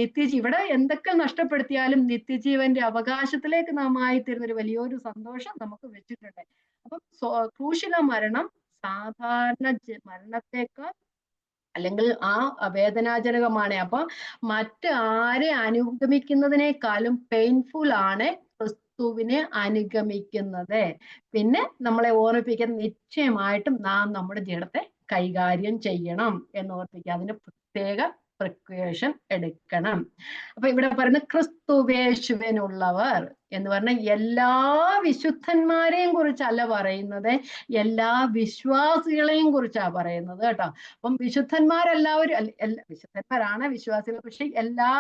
ഇവിടെ എന്തൊക്കെ നഷ്ടപ്പെടുത്തിയാലും നിത്യജീവന്റെ അവകാശത്തിലേക്ക് നാം ആയിത്തീരുന്ന ഒരു വലിയൊരു സന്തോഷം നമുക്ക് വെച്ചിട്ടുണ്ട്. അപ്പം ക്രൂശില മരണം സാധാരണ മരണത്തേക്കാൾ അല്ലെങ്കിൽ ആ വേദനാജനകമാണ്. അപ്പൊ മറ്റാരെ അനുഗമിക്കുന്നതിനേക്കാളും പെയിൻഫുൾ ആണ് ക്രിസ്തുവിനെ അനുഗമിക്കുന്നത്. പിന്നെ നമ്മളെ ഓർമ്മിപ്പിക്കാൻ നിശ്ചയമായിട്ടും നാം നമ്മുടെ ജീവിതത്തെ കൈകാര്യം ചെയ്യണം എന്ന് ഓർപ്പിക്കുക. അതിന് പ്രത്യേക പ്രിക്വേഷൻ എടുക്കണം. അപ്പൊ ഇവിടെ പറയുന്ന ക്രിസ്തുവേശുവിനുള്ളവർ എന്ന് പറഞ്ഞ എല്ലാ വിശുദ്ധന്മാരെയും കുറിച്ചല്ല പറയുന്നത്, എല്ലാ വിശ്വാസികളെയും കുറിച്ചാണ് പറയുന്നത് കേട്ടോ. അപ്പം വിശുദ്ധന്മാരെല്ലാവരും വിശുദ്ധന്മാരാണ് വിശ്വാസികൾ, പക്ഷെ എല്ലാ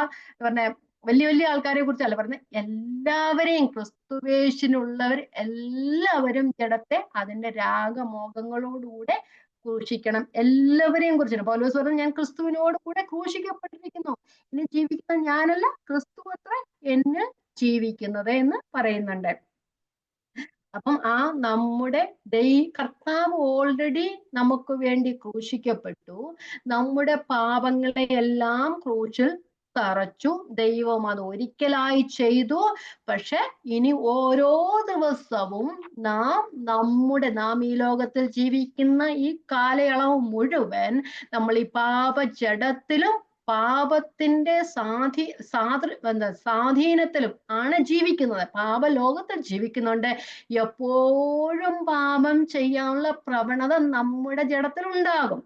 പറഞ്ഞ വലിയ വലിയ ആൾക്കാരെ കുറിച്ചല്ല പറയുന്നത്, എല്ലാവരെയും ക്രിസ്തുവേശിനുള്ളവർ എല്ലാവരും ജഡത്തെ അതിന്റെ രാഗമോഹങ്ങളോടുകൂടെ ക്രൂശിക്കണം. എല്ലാവരെയും കുറിച്ചാണ് പൗലോസ് പറഞ്ഞത്, ഞാൻ ക്രിസ്തുവിനോട് കൂടെ ക്രൂശിക്കപ്പെട്ടിരിക്കുന്നു, ഇനി ജീവിക്കുന്ന ഞാനല്ല ക്രിസ്തു അത്ര എന്ന് ജീവിക്കുന്നത് എന്ന് പറയുന്നുണ്ട്. അപ്പം ആ നമ്മുടെ കർത്താവ് ഓൾറെഡി നമുക്ക് വേണ്ടി ക്രൂശിക്കപ്പെട്ടു, നമ്മുടെ പാപങ്ങളെ എല്ലാം ക്രൂശിൽ തറച്ചു, ദൈവം അത് ഒരിക്കലായി ചെയ്തു. പക്ഷെ ഇനി ഓരോ ദിവസവും നാം ഈ ലോകത്തിൽ ജീവിക്കുന്ന ഈ കാലയളവ് മുഴുവൻ നമ്മൾ ഈ പാപജഡത്തിലും പാപത്തിന്റെ സ്വാധീനത്തിലും ആണ് ജീവിക്കുന്നത്, പാപലോകത്തിൽ ജീവിക്കുന്നുണ്ട്. എപ്പോഴും പാപം ചെയ്യാനുള്ള പ്രവണത നമ്മുടെ ജഡത്തിൽ ഉണ്ടാകും.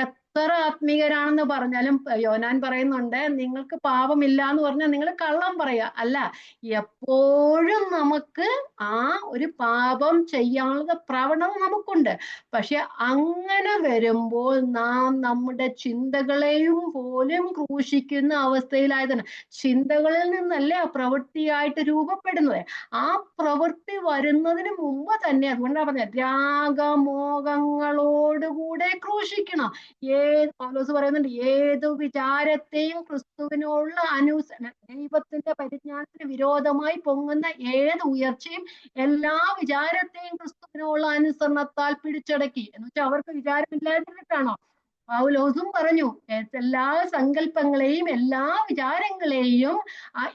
എത്ര ആത്മീയരാണെന്ന് പറഞ്ഞാലും യോനാൻ പറയുന്നുണ്ട്, നിങ്ങൾക്ക് പാപമില്ല എന്ന് പറഞ്ഞാൽ നിങ്ങൾ കള്ളം പറയുക അല്ല, എപ്പോഴും നമുക്ക് ആ ഒരു പാപം ചെയ്യാനുള്ള പ്രവണത നമുക്കുണ്ട്. പക്ഷെ അങ്ങനെ വരുമ്പോൾ നാം നമ്മുടെ ചിന്തകളെയും പോലും ക്രൂശിക്കുന്ന അവസ്ഥയിലായതാണ്. ചിന്തകളിൽ നിന്നല്ലേ ആ പ്രവൃത്തിയായിട്ട് രൂപപ്പെടുന്നത്. ആ പ്രവൃത്തി വരുന്നതിന് മുമ്പ് തന്നെ, അതുകൊണ്ടാണ് പറഞ്ഞത് രാഗമോഹങ്ങളോടുകൂടെ ക്രൂശിക്കണം. പൗലോസ് പറയുന്നുണ്ട്, ഏതു വിചാരത്തെയും ക്രിസ്തുവിനുള്ള ദൈവത്തിന്റെ പരിജ്ഞാനത്തിന് വിരോധമായി പൊങ്ങുന്ന ഏത് ഉയർച്ചയും എല്ലാ വിചാരത്തെയും ക്രിസ്തുവിനുള്ള അനുസരണത്താൽ പിടിച്ചടക്കി. എന്ന് വെച്ചാൽ അവർക്ക് വിചാരമില്ലാതിരുന്നിട്ടാണോ? പൗലോസും പറഞ്ഞു, എല്ലാ സങ്കല്പങ്ങളെയും എല്ലാ വിചാരങ്ങളെയും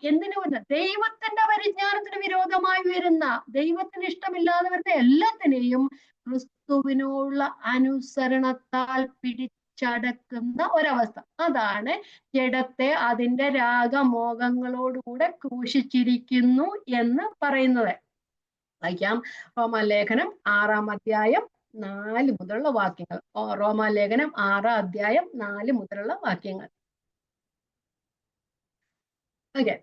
എന്തിനു വരുന്ന ദൈവത്തിന്റെ പരിജ്ഞാനത്തിന് വിരോധമായി വരുന്ന, ദൈവത്തിന് ഇഷ്ടമില്ലാതെ വരുന്ന എല്ലാത്തിനെയും ക്രിസ്തുവിനുള്ള അനുസരണത്താൽ പിടിച്ചടക്കുന്ന ഒരവസ്ഥ. അതാണ് ജഡത്തെ അതിന്റെ രാഗമോഹങ്ങളോടുകൂടെ ക്രൂശിച്ചിരിക്കുന്നു എന്ന് പറയുന്നത്. വായിക്കാം, റോമാലേഖനം 6-ാം അധ്യായം 4 മുതലുള്ള വാക്യങ്ങൾ. റോമാലേഖനം 6-ാം അധ്യായം 4 മുതലുള്ള വാക്യങ്ങൾ. ഓക്കെ,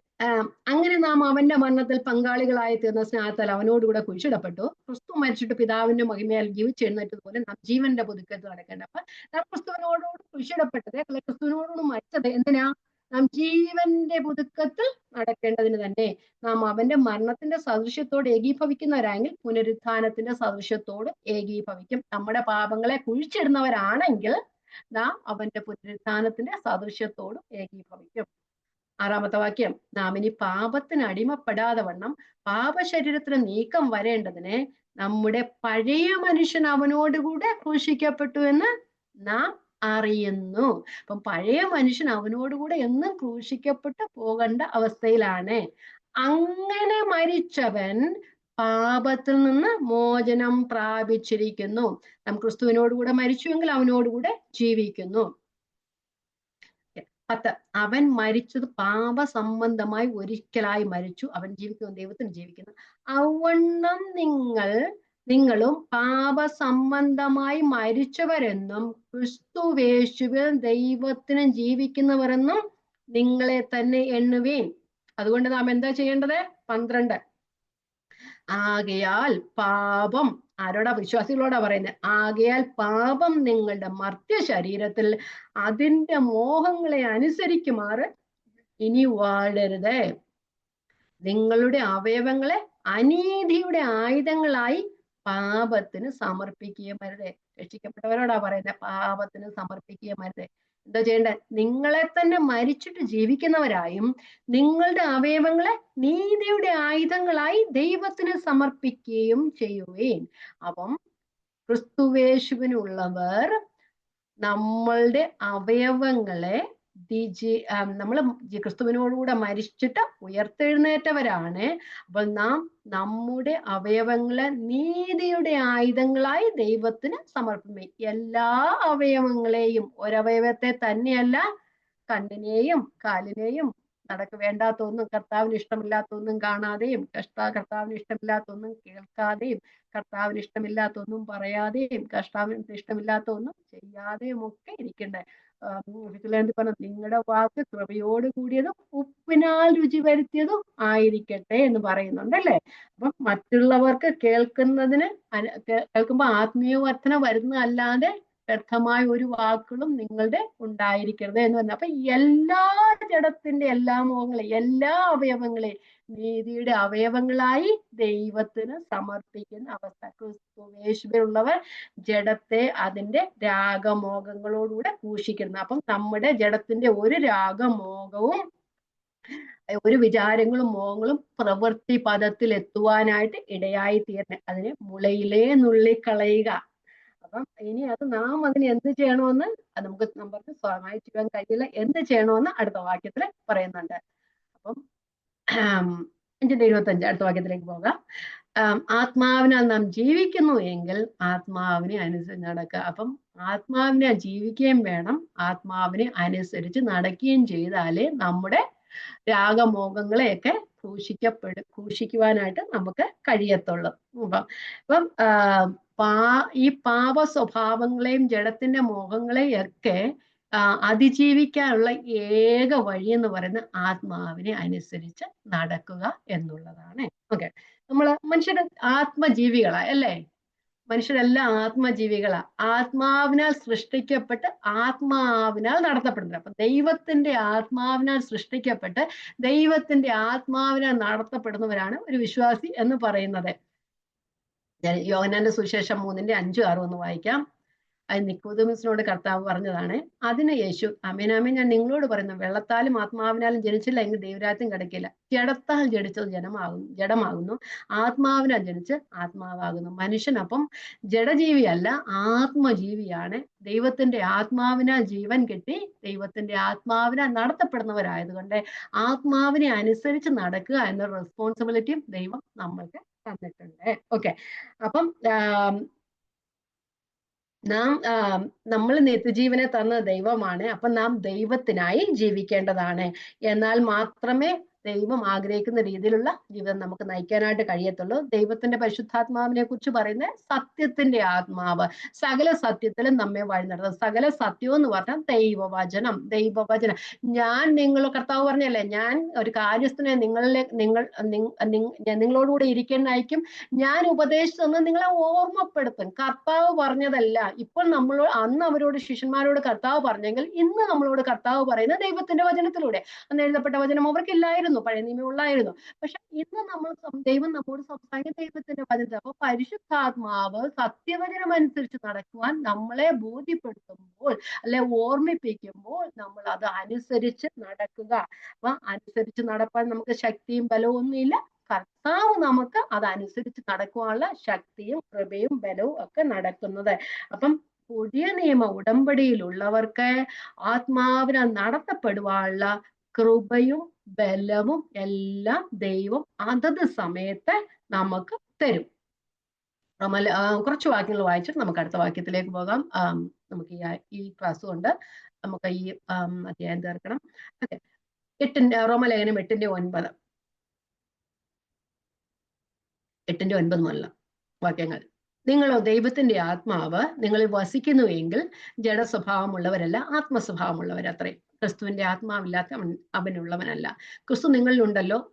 അങ്ങനെ നാം അവന്റെ മരണത്തിൽ പങ്കാളികളായി തീർന്ന സ്നാനത്താൽ അവനോടുകൂടെ കുരിശിടപ്പെട്ടു. ക്രിസ്തു മരിച്ചിട്ട് പിതാവിന്റെ മഹിമയാൽ ജീവിച്ചെഴുന്നേറ്റതുപോലെ നാം ജീവന്റെ പുതുക്കത്തിൽ നടക്കേണ്ട. അപ്പൊ നാം ക്രിസ്തുവിനോടുകൂടി കുരിശിടപ്പെട്ടത്, ക്രിസ്തുവിനോടുകൂടി മരിച്ചത് എന്തിനാ? നാം ജീവന്റെ പുതുക്കത്തിൽ നടക്കേണ്ടതിന് തന്നെ. നാം അവന്റെ മരണത്തിന്റെ സദൃശ്യത്തോട് ഏകീഭവിക്കുന്നവരാണെങ്കിൽ പുനരുത്ഥാനത്തിന്റെ സദൃശ്യത്തോട് ഏകീഭവിക്കും. നമ്മുടെ പാപങ്ങളെ കുഴിച്ചിടുന്നവരാണെങ്കിൽ നാം അവന്റെ പുനരുത്ഥാനത്തിന്റെ സദൃശ്യത്തോടും ഏകീഭവിക്കും. 6-ാമത്തെ വാക്യം, നാം ഇനി പാപത്തിന് അടിമപ്പെടാതെ വണ്ണം പാപശരീരത്തിന് നീക്കം വരേണ്ടതിന് നമ്മുടെ പഴയ മനുഷ്യൻ അവനോടുകൂടെ ക്രൂശിക്കപ്പെട്ടു എന്ന് നാം അറിയുന്നു. അപ്പം പഴയ മനുഷ്യൻ അവനോടുകൂടെ എന്നും ക്രൂശിക്കപ്പെട്ട് പോകേണ്ട അവസ്ഥയിലാണ്. അങ്ങനെ മരിച്ചവൻ പാപത്തിൽ നിന്ന് മോചനം പ്രാപിച്ചിരിക്കുന്നു. നാം ക്രിസ്തുവിനോടുകൂടെ മരിച്ചുവെങ്കിൽ അവനോടുകൂടെ ജീവിക്കുന്നു. 10, അവൻ മരിച്ചത് പാപസംബന്ധമായി ഒരിക്കലായി മരിച്ചു, അവൻ ജീവിക്കുന്നു, ദൈവത്തിന് ജീവിക്കുന്നു. അവണ്ണം നിങ്ങളും പാപസംബന്ധമായി മരിച്ചവരെന്നും ക്രിസ്തുവേശുവിൽ ദൈവത്തിന് ജീവിക്കുന്നവരെന്നും നിങ്ങളെ തന്നെ എണ്ണുവീൻ. അതുകൊണ്ട് നാം എന്താ ചെയ്യേണ്ടത്? 12, ആകയാൽ പാപം, ആരോടാ? വിശ്വാസികളോടാ പറയുന്നത്. ആകയാൽ പാപം നിങ്ങളുടെ മർത്യ ശരീരത്തിൽ അതിന്റെ മോഹങ്ങളെ അനുസരിക്കുമാറ് ഇനി വാഴരുത്. നിങ്ങളുടെ അവയവങ്ങളെ അനീതിയുടെ ആയുധങ്ങളായി പാപത്തിന് സമർപ്പിക്കുകയും അരുത്. രക്ഷിക്കപ്പെട്ടവരോടാ പറയുന്നത്, പാപത്തിന് സമർപ്പിക്കുകയും അരുത്. എന്താ ചെയ്യേണ്ടത്? നിങ്ങളെ തന്നെ മരിച്ചിട്ട് ജീവിക്കുന്നവരായും നിങ്ങളുടെ അവയവങ്ങളെ നീതിയുടെ ആയുധങ്ങളായി ദൈവത്തിന് സമർപ്പിക്കുകയും ചെയ്യുവേൻ. അപ്പം ക്രിസ്തുവേശുവിനുള്ളവർ നമ്മളുടെ അവയവങ്ങളെ നമ്മൾ ക്രിസ്തുവിനോടുകൂടെ മരിച്ചിട്ട് ഉയർത്തെഴുന്നേറ്റവരാണ്. അപ്പോൾ നാം നമ്മുടെ അവയവങ്ങളെ നീതിയുടെ ആയുധങ്ങളായി ദൈവത്തിന് സമർപ്പിക്കും. എല്ലാ അവയവങ്ങളെയും, ഒരവയവത്തെ തന്നെയല്ല, കണ്ണിനെയും കാലിനെയും, വേണ്ടാത്ത ഒന്നും, കർത്താവിന് ഇഷ്ടമില്ലാത്ത ഒന്നും കാണാതെയും, കർത്താവിന് ഇഷ്ടമില്ലാത്ത ഒന്നും കേൾക്കാതെയും, കർത്താവിന് ഇഷ്ടമില്ലാത്ത ഒന്നും പറയാതെയും, കർത്താവിന് ഇഷ്ടമില്ലാത്ത ഒന്നും ചെയ്യാതെയും ഒക്കെ ഇരിക്കണ്ടേ. പറഞ്ഞു, നിങ്ങളുടെ വാക്ക് കൃപയോട് കൂടിയതും ഉപ്പിനാൽ രുചി വരുത്തിയതും ആയിരിക്കട്ടെ എന്ന് പറയുന്നുണ്ടല്ലേ. അപ്പം മറ്റുള്ളവർക്ക് കേൾക്കുമ്പോൾ ആത്മീയ വർധന വരുന്നതല്ലാതെ വ്യർത്ഥമായ ഒരു വാക്കുകളും നിങ്ങളുടെ ഉണ്ടായിരിക്കരുത് എന്ന് പറഞ്ഞു. അപ്പൊ എല്ലാ ജഡത്തിന്റെ എല്ലാ മോഹങ്ങളെ, എല്ലാ അവയവങ്ങളെ നീതിയുടെ അവയവങ്ങളായി ദൈവത്തിന് സമർപ്പിക്കുന്ന അവസ്ഥ. ക്രിസ്തുവേശുവിലുള്ളവർ ജഡത്തെ അതിന്റെ രാഗമോഹങ്ങളോടുകൂടെ ക്രൂശിക്കുന്നു. അപ്പം നമ്മുടെ ജഡത്തിന്റെ ഒരു രാഗമോഹവും ഒരു വിചാരങ്ങളും മോഹങ്ങളും പ്രവൃത്തി പദത്തിൽ എത്തുവാനായിട്ട് ഇടയായി തീരണേ. അതിനെ മുളയിലേ നുള്ളിക്കളയുക. അപ്പം ഇനി നാം അതിന് എന്ത് ചെയ്യണമെന്ന് നമുക്ക് നമ്മൾക്ക് സ്വയമായി ചെയ്യാൻ കഴിയില്ല. എന്ത് ചെയ്യണമെന്ന് അടുത്ത വാക്യത്തിൽ പറയുന്നുണ്ട്. അപ്പം 5:25 അടുത്ത വാക്യത്തിലേക്ക് പോകാം. ആത്മാവിനാൽ നാം ജീവിക്കുന്നു എങ്കിൽ ആത്മാവിനെ അനുസരിച്ച് നടക്കുക. അപ്പം ആത്മാവിനെ ജീവിക്കുകയും വേണം, ആത്മാവിനെ അനുസരിച്ച് നടക്കുകയും ചെയ്താലേ നമ്മുടെ രാഗമോഹങ്ങളെയൊക്കെ ക്രൂശിക്കുവാനായിട്ട് നമുക്ക് കഴിയത്തുള്ളൂ. അപ്പം ഈ പാപ സ്വഭാവങ്ങളെയും ജഡത്തിന്റെ മോഹങ്ങളെയും ഒക്കെ അതിജീവിക്കാനുള്ള ഏക വഴി എന്ന് പറയുന്നത് ആത്മാവിനെ അനുസരിച്ച് നടക്കുക എന്നുള്ളതാണ്. ഓക്കെ, മനുഷ്യരുടെ ആത്മജീവികളാ അല്ലേ? മനുഷ്യരെല്ലാം ആത്മജീവികളാ, ആത്മാവിനാൽ സൃഷ്ടിക്കപ്പെട്ട് ആത്മാവിനാൽ നടത്തപ്പെടുന്നത്. അപ്പൊ ദൈവത്തിന്റെ ആത്മാവിനാൽ സൃഷ്ടിക്കപ്പെട്ട് ദൈവത്തിന്റെ ആത്മാവിനാൽ നടത്തപ്പെടുന്നവരാണ് ഒരു വിശ്വാസി എന്ന് പറയുന്നത്. യോഹന്നാന്റെ സുവിശേഷം 3:5-6 ഒന്ന് വായിക്കാം. അത് നിക്കോദെമസിനോട് കർത്താവ് പറഞ്ഞതാണ്. അതിന് യേശു, ആമേൻ ആമേൻ ഞാൻ നിങ്ങളോട് പറയുന്നു, വെള്ളത്താലും ആത്മാവിനാലും ജനിച്ചില്ല എങ്കിൽ ദൈവരാജ്യം കിടക്കില്ല. ജഡത്താൽ ജനിച്ചത് ജഡമാകുന്നു, ആത്മാവിനാൽ ജനിച്ച് ആത്മാവാകുന്നു. മനുഷ്യനപ്പം ജഡജീവിയല്ല, ആത്മജീവിയാണ്. ദൈവത്തിന്റെ ആത്മാവിനാൽ ജീവൻ കിട്ടി ദൈവത്തിന്റെ ആത്മാവിനാൽ നടത്തപ്പെടുന്നവരായതുകൊണ്ട് ആത്മാവിനെ അനുസരിച്ച് നടക്കുക എന്ന റെസ്പോൺസിബിലിറ്റിയും ദൈവം നമ്മൾക്ക് തന്നിട്ടുണ്ട്. ഓക്കെ, അപ്പം നമ്മൾ നിത്യജീവനെ തന്ന ദൈവമാണ്. അപ്പൊ നാം ദൈവത്തിനായി ജീവിക്കേണ്ടതാണ്. എന്നാൽ മാത്രമേ ദൈവം ആഗ്രഹിക്കുന്ന രീതിയിലുള്ള ജീവിതം നമുക്ക് നയിക്കാനായിട്ട് കഴിയത്തുള്ളൂ. ദൈവത്തിന്റെ പരിശുദ്ധാത്മാവിനെ കുറിച്ച് പറയുന്നത് സത്യത്തിന്റെ ആത്മാവ്, സകല സത്യത്തിലും നമ്മെ വഴി നടത്തും. സകല സത്യം എന്ന് പറഞ്ഞാൽ ദൈവവചനം. ഞാൻ കർത്താവ് പറഞ്ഞല്ലേ, ഞാൻ ഒരു കാര്യസ്ഥനെ നിങ്ങളോടുകൂടെ ഇരിക്കാനായിരിക്കും, ഞാൻ ഉപദേശിച്ചെന്ന് നിങ്ങളെ ഓർമ്മപ്പെടുത്തും. കർത്താവ് പറഞ്ഞതല്ല. ഇപ്പോൾ അന്ന് അവരോട് ശിഷ്യന്മാരോട് കർത്താവ് പറഞ്ഞെങ്കിൽ ഇന്ന് നമ്മളോട് കർത്താവ് പറയുന്നത് ദൈവത്തിന്റെ വചനത്തിലൂടെ. അന്ന് എഴുതപ്പെട്ട വചനം അവർക്കില്ലായിരുന്നു, പഴയ നിയമം ഉള്ളായിരുന്നു. പക്ഷെ ഇന്ന് ദൈവം നമ്മോട് സംസാരിക്കുന്ന ദൈവത്തിന്റെ വചനത്തിൽ. അപ്പൊ പരിശുദ്ധാത്മാവ് സത്യവചനം അനുസരിച്ച് നടക്കുവാൻ നമ്മളെ ബോധ്യപ്പെടുത്തുമ്പോൾ, അല്ലെ ഓർമ്മിപ്പിക്കുമ്പോൾ, നമ്മൾ അത് അനുസരിച്ച് നടക്കുക. അപ്പൊ അനുസരിച്ച് നടപ്പാൻ നമുക്ക് ശക്തിയും ബലവും ഒന്നുമില്ല, കർത്താവ് നമുക്ക് അതനുസരിച്ച് നടക്കുവാനുള്ള ശക്തിയും കൃപയും ബലവും ഒക്കെ നടക്കുന്നത്. അപ്പം പുതിയ നിയമ ഉടമ്പടിയിലുള്ളവർക്ക് ആത്മാവിനെ നടത്തപ്പെടുവാനുള്ള കൃപയും ബലവും എല്ലാം ദൈവം അതത് സമയത്ത് നമുക്ക് തരും. കുറച്ച് വാക്യങ്ങൾ വായിച്ചിട്ട് നമുക്ക് അടുത്ത വാക്യത്തിലേക്ക് പോകാം. നമുക്ക് ഈ ക്ലാസ് കൊണ്ട് നമുക്ക് ഈ അധ്യായം തീർക്കണം. ഓക്കെ, റോമലേഖനം 8:9 മുതലുള്ള വാക്യങ്ങൾ. നിങ്ങളോ ദൈവത്തിന്റെ ആത്മാവ് നിങ്ങളിൽ വസിക്കുന്നുവെങ്കിൽ ജഡസ്വഭാവമുള്ളവരല്ല, ആത്മസ്വഭാവമുള്ളവരത്രേ. ക്രിസ്തുവിന്റെ ആത്മാവില്ലാത്ത അവനുള്ളവനല്ല. ക്രിസ്തു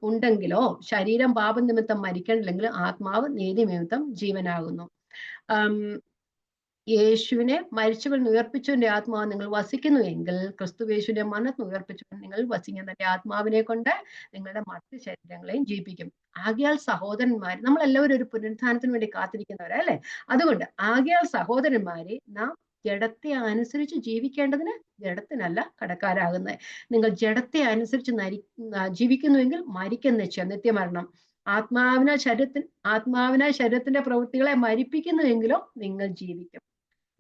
ഉണ്ടെങ്കിലോ ശരീരം പാപനിമിത്തം മരിക്കണില്ലെങ്കിൽ ആത്മാവ് നീതി നിമിത്തം ജീവനാകുന്നു. യേശുവിനെ മരിച്ചവൻ ഉയർപ്പിച്ചവന്റെ ആത്മാവ് നിങ്ങൾ വസിക്കുന്നുവെങ്കിൽ ക്രിസ്തു യേശുവിനെ മരണത്തിൽ ഉയർപ്പിച്ചവൻ നിങ്ങൾ വസിക്കുന്ന തന്റെ ആത്മാവിനെ കൊണ്ട് നിങ്ങളുടെ മറ്റു ശരീരങ്ങളെയും ജീവിപ്പിക്കും. ആകയാൽ സഹോദരന്മാർ, നമ്മളെല്ലാവരും ഒരു പുനരുത്ഥാനത്തിന് വേണ്ടി കാത്തിരിക്കുന്നവരാ അല്ലെ? അതുകൊണ്ട് ആകയാൽ സഹോദരന്മാരെ, നാം ജഡത്തെ അനുസരിച്ച് ജീവിക്കേണ്ടതിന് ജഡത്തിനല്ല കടക്കാരാകുന്നത്. നിങ്ങൾ ജഡത്തെ അനുസരിച്ച് ജീവിക്കുന്നുവെങ്കിൽ മരിക്കുന്ന നിത്യമരണം. ആത്മാവിനാൽ ശരീരത്തിന്റെ പ്രവൃത്തികളെ മരിപ്പിക്കുന്നുവെങ്കിലോ നിങ്ങൾ ജീവിക്കും.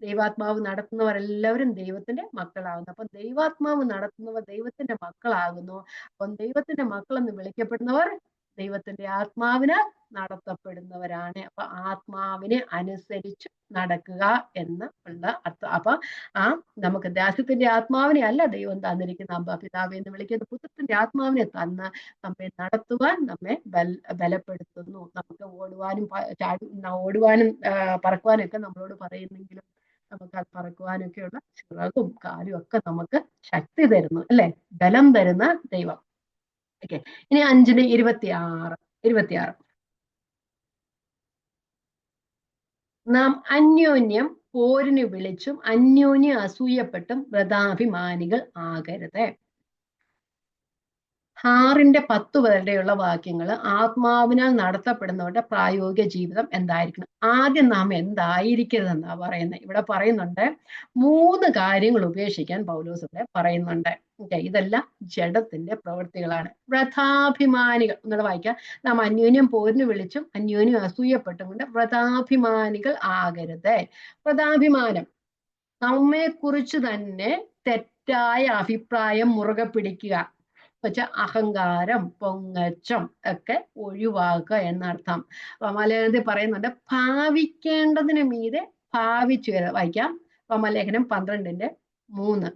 ദൈവാത്മാവ് നടത്തുന്നവരെല്ലാവരും ദൈവത്തിന്റെ മക്കളാകുന്നു. അപ്പം ദൈവാത്മാവ് നടത്തുന്നവർ ദൈവത്തിന്റെ മക്കളാകുന്നു. അപ്പം ദൈവത്തിന്റെ മക്കളെന്ന് വിളിക്കപ്പെടുന്നവർ ദൈവത്തിന്റെ ആത്മാവിനാൽ നടത്തപ്പെടുന്നവരാണ്. അപ്പൊ ആത്മാവിനെ അനുസരിച്ച് നടക്കുക എന്ന് ഉള്ള അർത്ഥം. അപ്പൊ നമുക്ക് ദാസ്യത്തിന്റെ ആത്മാവിനെ അല്ല ദൈവം തന്നിരിക്കുന്ന, പിതാവ് എന്ന് വിളിക്കുന്ന പുത്രത്തിന്റെ ആത്മാവിനെ തന്ന് നമ്മെ നടത്തുവാൻ നമ്മെ ബലപ്പെടുത്തുന്നു. നമുക്ക് ഓടുവാനും പറക്കുവാനും ഒക്കെ നമ്മളോട് പറയുന്നെങ്കിലും നമുക്ക് അത് പറക്കുവാനൊക്കെയുള്ള ചിറകും കാലും ഒക്കെ നമുക്ക് ശക്തി തരുന്നു അല്ലെ, ബലം തരുന്ന ദൈവം. ഓക്കെ, ഇനി 5:26 നാം അന്യോന്യം പോരിന് വിളിച്ചും അന്യോന്യം അസൂയപ്പെട്ടും വ്രതാഭിമാനികൾ ആകരുത്. 6-10 വരെയുള്ള വാക്യങ്ങൾ ആത്മാവിനാൽ നടത്തപ്പെടുന്നവരുടെ പ്രായോഗിക ജീവിതം എന്തായിരിക്കണം. ആദ്യം നാം എന്തായിരിക്കരുതെന്നാ പറയുന്നത്. ഇവിടെ പറയുന്നുണ്ട് 3 കാര്യങ്ങൾ ഉപേക്ഷിക്കാൻ പൗലോസ് ഇവിടെ പറയുന്നുണ്ട്. ഇതെല്ലാം ജഡത്തിന്റെ പ്രവൃത്തികളാണ്. വ്രതാഭിമാനികൾ എന്നുള്ള വായിക്കാം. നാം അന്യോന്യം പോരിന് വിളിച്ചും അന്യോന്യം അസൂയപ്പെട്ടും കൊണ്ട് വ്രതാഭിമാനികൾ ആകരുത്. വ്രതാഭിമാനം നമ്മെ കുറിച്ച് തന്നെ തെറ്റായ അഭിപ്രായം മുറുകെ പിടിക്കുക, വെച്ചാൽ അഹങ്കാരം, പൊങ്ങച്ചം ഒക്കെ ഒഴിവാക്കുക എന്നർത്ഥം. റോമാലേഖനത്തിൽ പറയുന്നുണ്ട് ഭാവിക്കേണ്ടതിന് മീതെ ഭാവിച്ചു വരിക. വായിക്കാം, റോമാലേഖനം 12:3.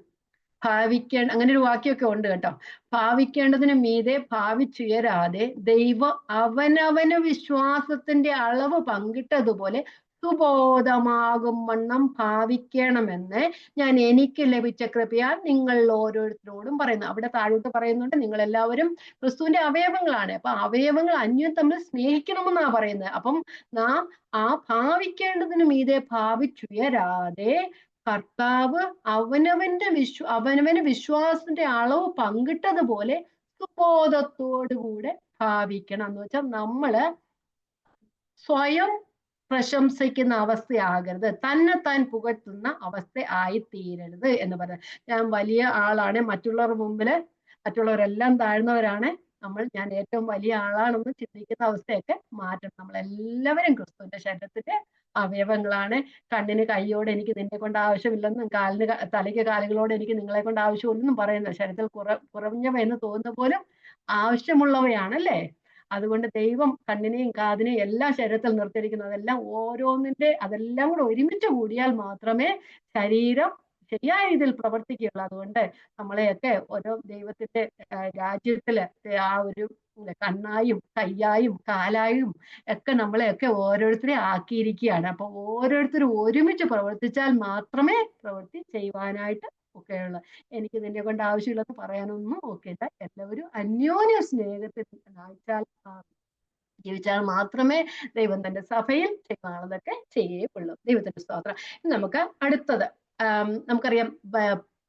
അങ്ങനെ ഒരു വാക്യമൊക്കെ ഉണ്ട് കേട്ടോ. ഭാവിക്കേണ്ടതിന് മീതെ ഭാവിച്ചുയരാതെ ദൈവം അവനവന് വിശ്വാസത്തിന്റെ അളവ് പങ്കിട്ടതുപോലെ സുബോധമാകും വണ്ണം ഭാവിക്കണമെന്ന് ഞാൻ എനിക്ക് ലഭിച്ച കൃപയാൽ നിങ്ങൾ ഓരോരുത്തരോടും പറയുന്നു. അവിടെ താഴോട്ട് പറയുന്നുണ്ട് നിങ്ങൾ എല്ലാവരും ക്രിസ്തുവിന്റെ അവയവങ്ങളാണ്. അപ്പൊ അവയവങ്ങൾ അന്യം തമ്മിൽ സ്നേഹിക്കണമെന്നാ പറയുന്നത്. അപ്പം നാം ഭാവിക്കേണ്ടതിന് മീതെ ഭാവിച്ചുയരാതെ കർത്താവ് അവനവന് വിശ്വാസത്തിന്റെ അളവ് പങ്കിട്ടതുപോലെ സുബോധത്തോടുകൂടെ ഭാവിക്കണം. എന്ന് വെച്ചാൽ നമ്മള് സ്വയം പ്രശംസിക്കുന്ന അവസ്ഥയാകരുത്, താൻ പുകഴ്ത്തുന്ന അവസ്ഥ ആയിത്തീരരുത് എന്ന് പറഞ്ഞത്. ഞാൻ വലിയ ആളാണ്, മറ്റുള്ളവരെല്ലാം താഴ്ന്നവരാണ്, ഞാൻ ഏറ്റവും വലിയ ആളാണെന്ന് ചിന്തിക്കുന്ന അവസ്ഥയൊക്കെ മാറ്റണം. നമ്മളെല്ലാവരും ക്രിസ്തുവിന്റെ ശരീരത്തിന്റെ അവയവങ്ങളാണ്. കണ്ണിന് കൈയോടെ എനിക്ക് നിന്നെ കൊണ്ട് ആവശ്യമില്ലെന്നും തലയ്ക്ക് കാലുകളോട് എനിക്ക് നിങ്ങളെ കൊണ്ട് ആവശ്യമില്ലെന്നും പറയുന്ന, ശരീരത്തിൽ കുറഞ്ഞവയെന്ന് തോന്നുന്ന പോലും ആവശ്യമുള്ളവയാണല്ലേ. അതുകൊണ്ട് ദൈവം കണ്ണിനെയും കാതിനെയും എല്ലാം ശരീരത്തിൽ നിർത്തിയിരിക്കുന്നത്, അതെല്ലാം കൂടെ ഒരുമിച്ച് കൂടിയാൽ മാത്രമേ ശരീരം ശരിയായ രീതിയിൽ പ്രവർത്തിക്കുകയുള്ളൂ. അതുകൊണ്ട് നമ്മളെയൊക്കെ ഓരോ ദൈവത്തിന്റെ രാജ്യത്തില് ആ ഒരു കണ്ണായും കയ്യായും കാലായും ഒക്കെ നമ്മളെയൊക്കെ ഓരോരുത്തരെ ആക്കിയിരിക്കുകയാണ്. അപ്പൊ ഓരോരുത്തരും ഒരുമിച്ച് പ്രവർത്തിച്ചാൽ മാത്രമേ പ്രവൃത്തി ചെയ്യുവാനായിട്ട് ഒക്കെയുള്ള. എനിക്ക് നിന്നെ കൊണ്ട് ആവശ്യമില്ലെന്ന് പറയാനൊന്നും ഒക്കെയില്ല. എല്ലാവരും അന്യോന്യ സ്നേഹത്തിൽ ജീവിച്ചാൽ മാത്രമേ ദൈവം തന്റെ സഭയിൽ ചെയ്യുന്നതൊക്കെ ചെയ്യുള്ളൂ. ദൈവത്തിന്റെ സ്തോത്രം. നമുക്ക് അടുത്തത് നമുക്കറിയാം,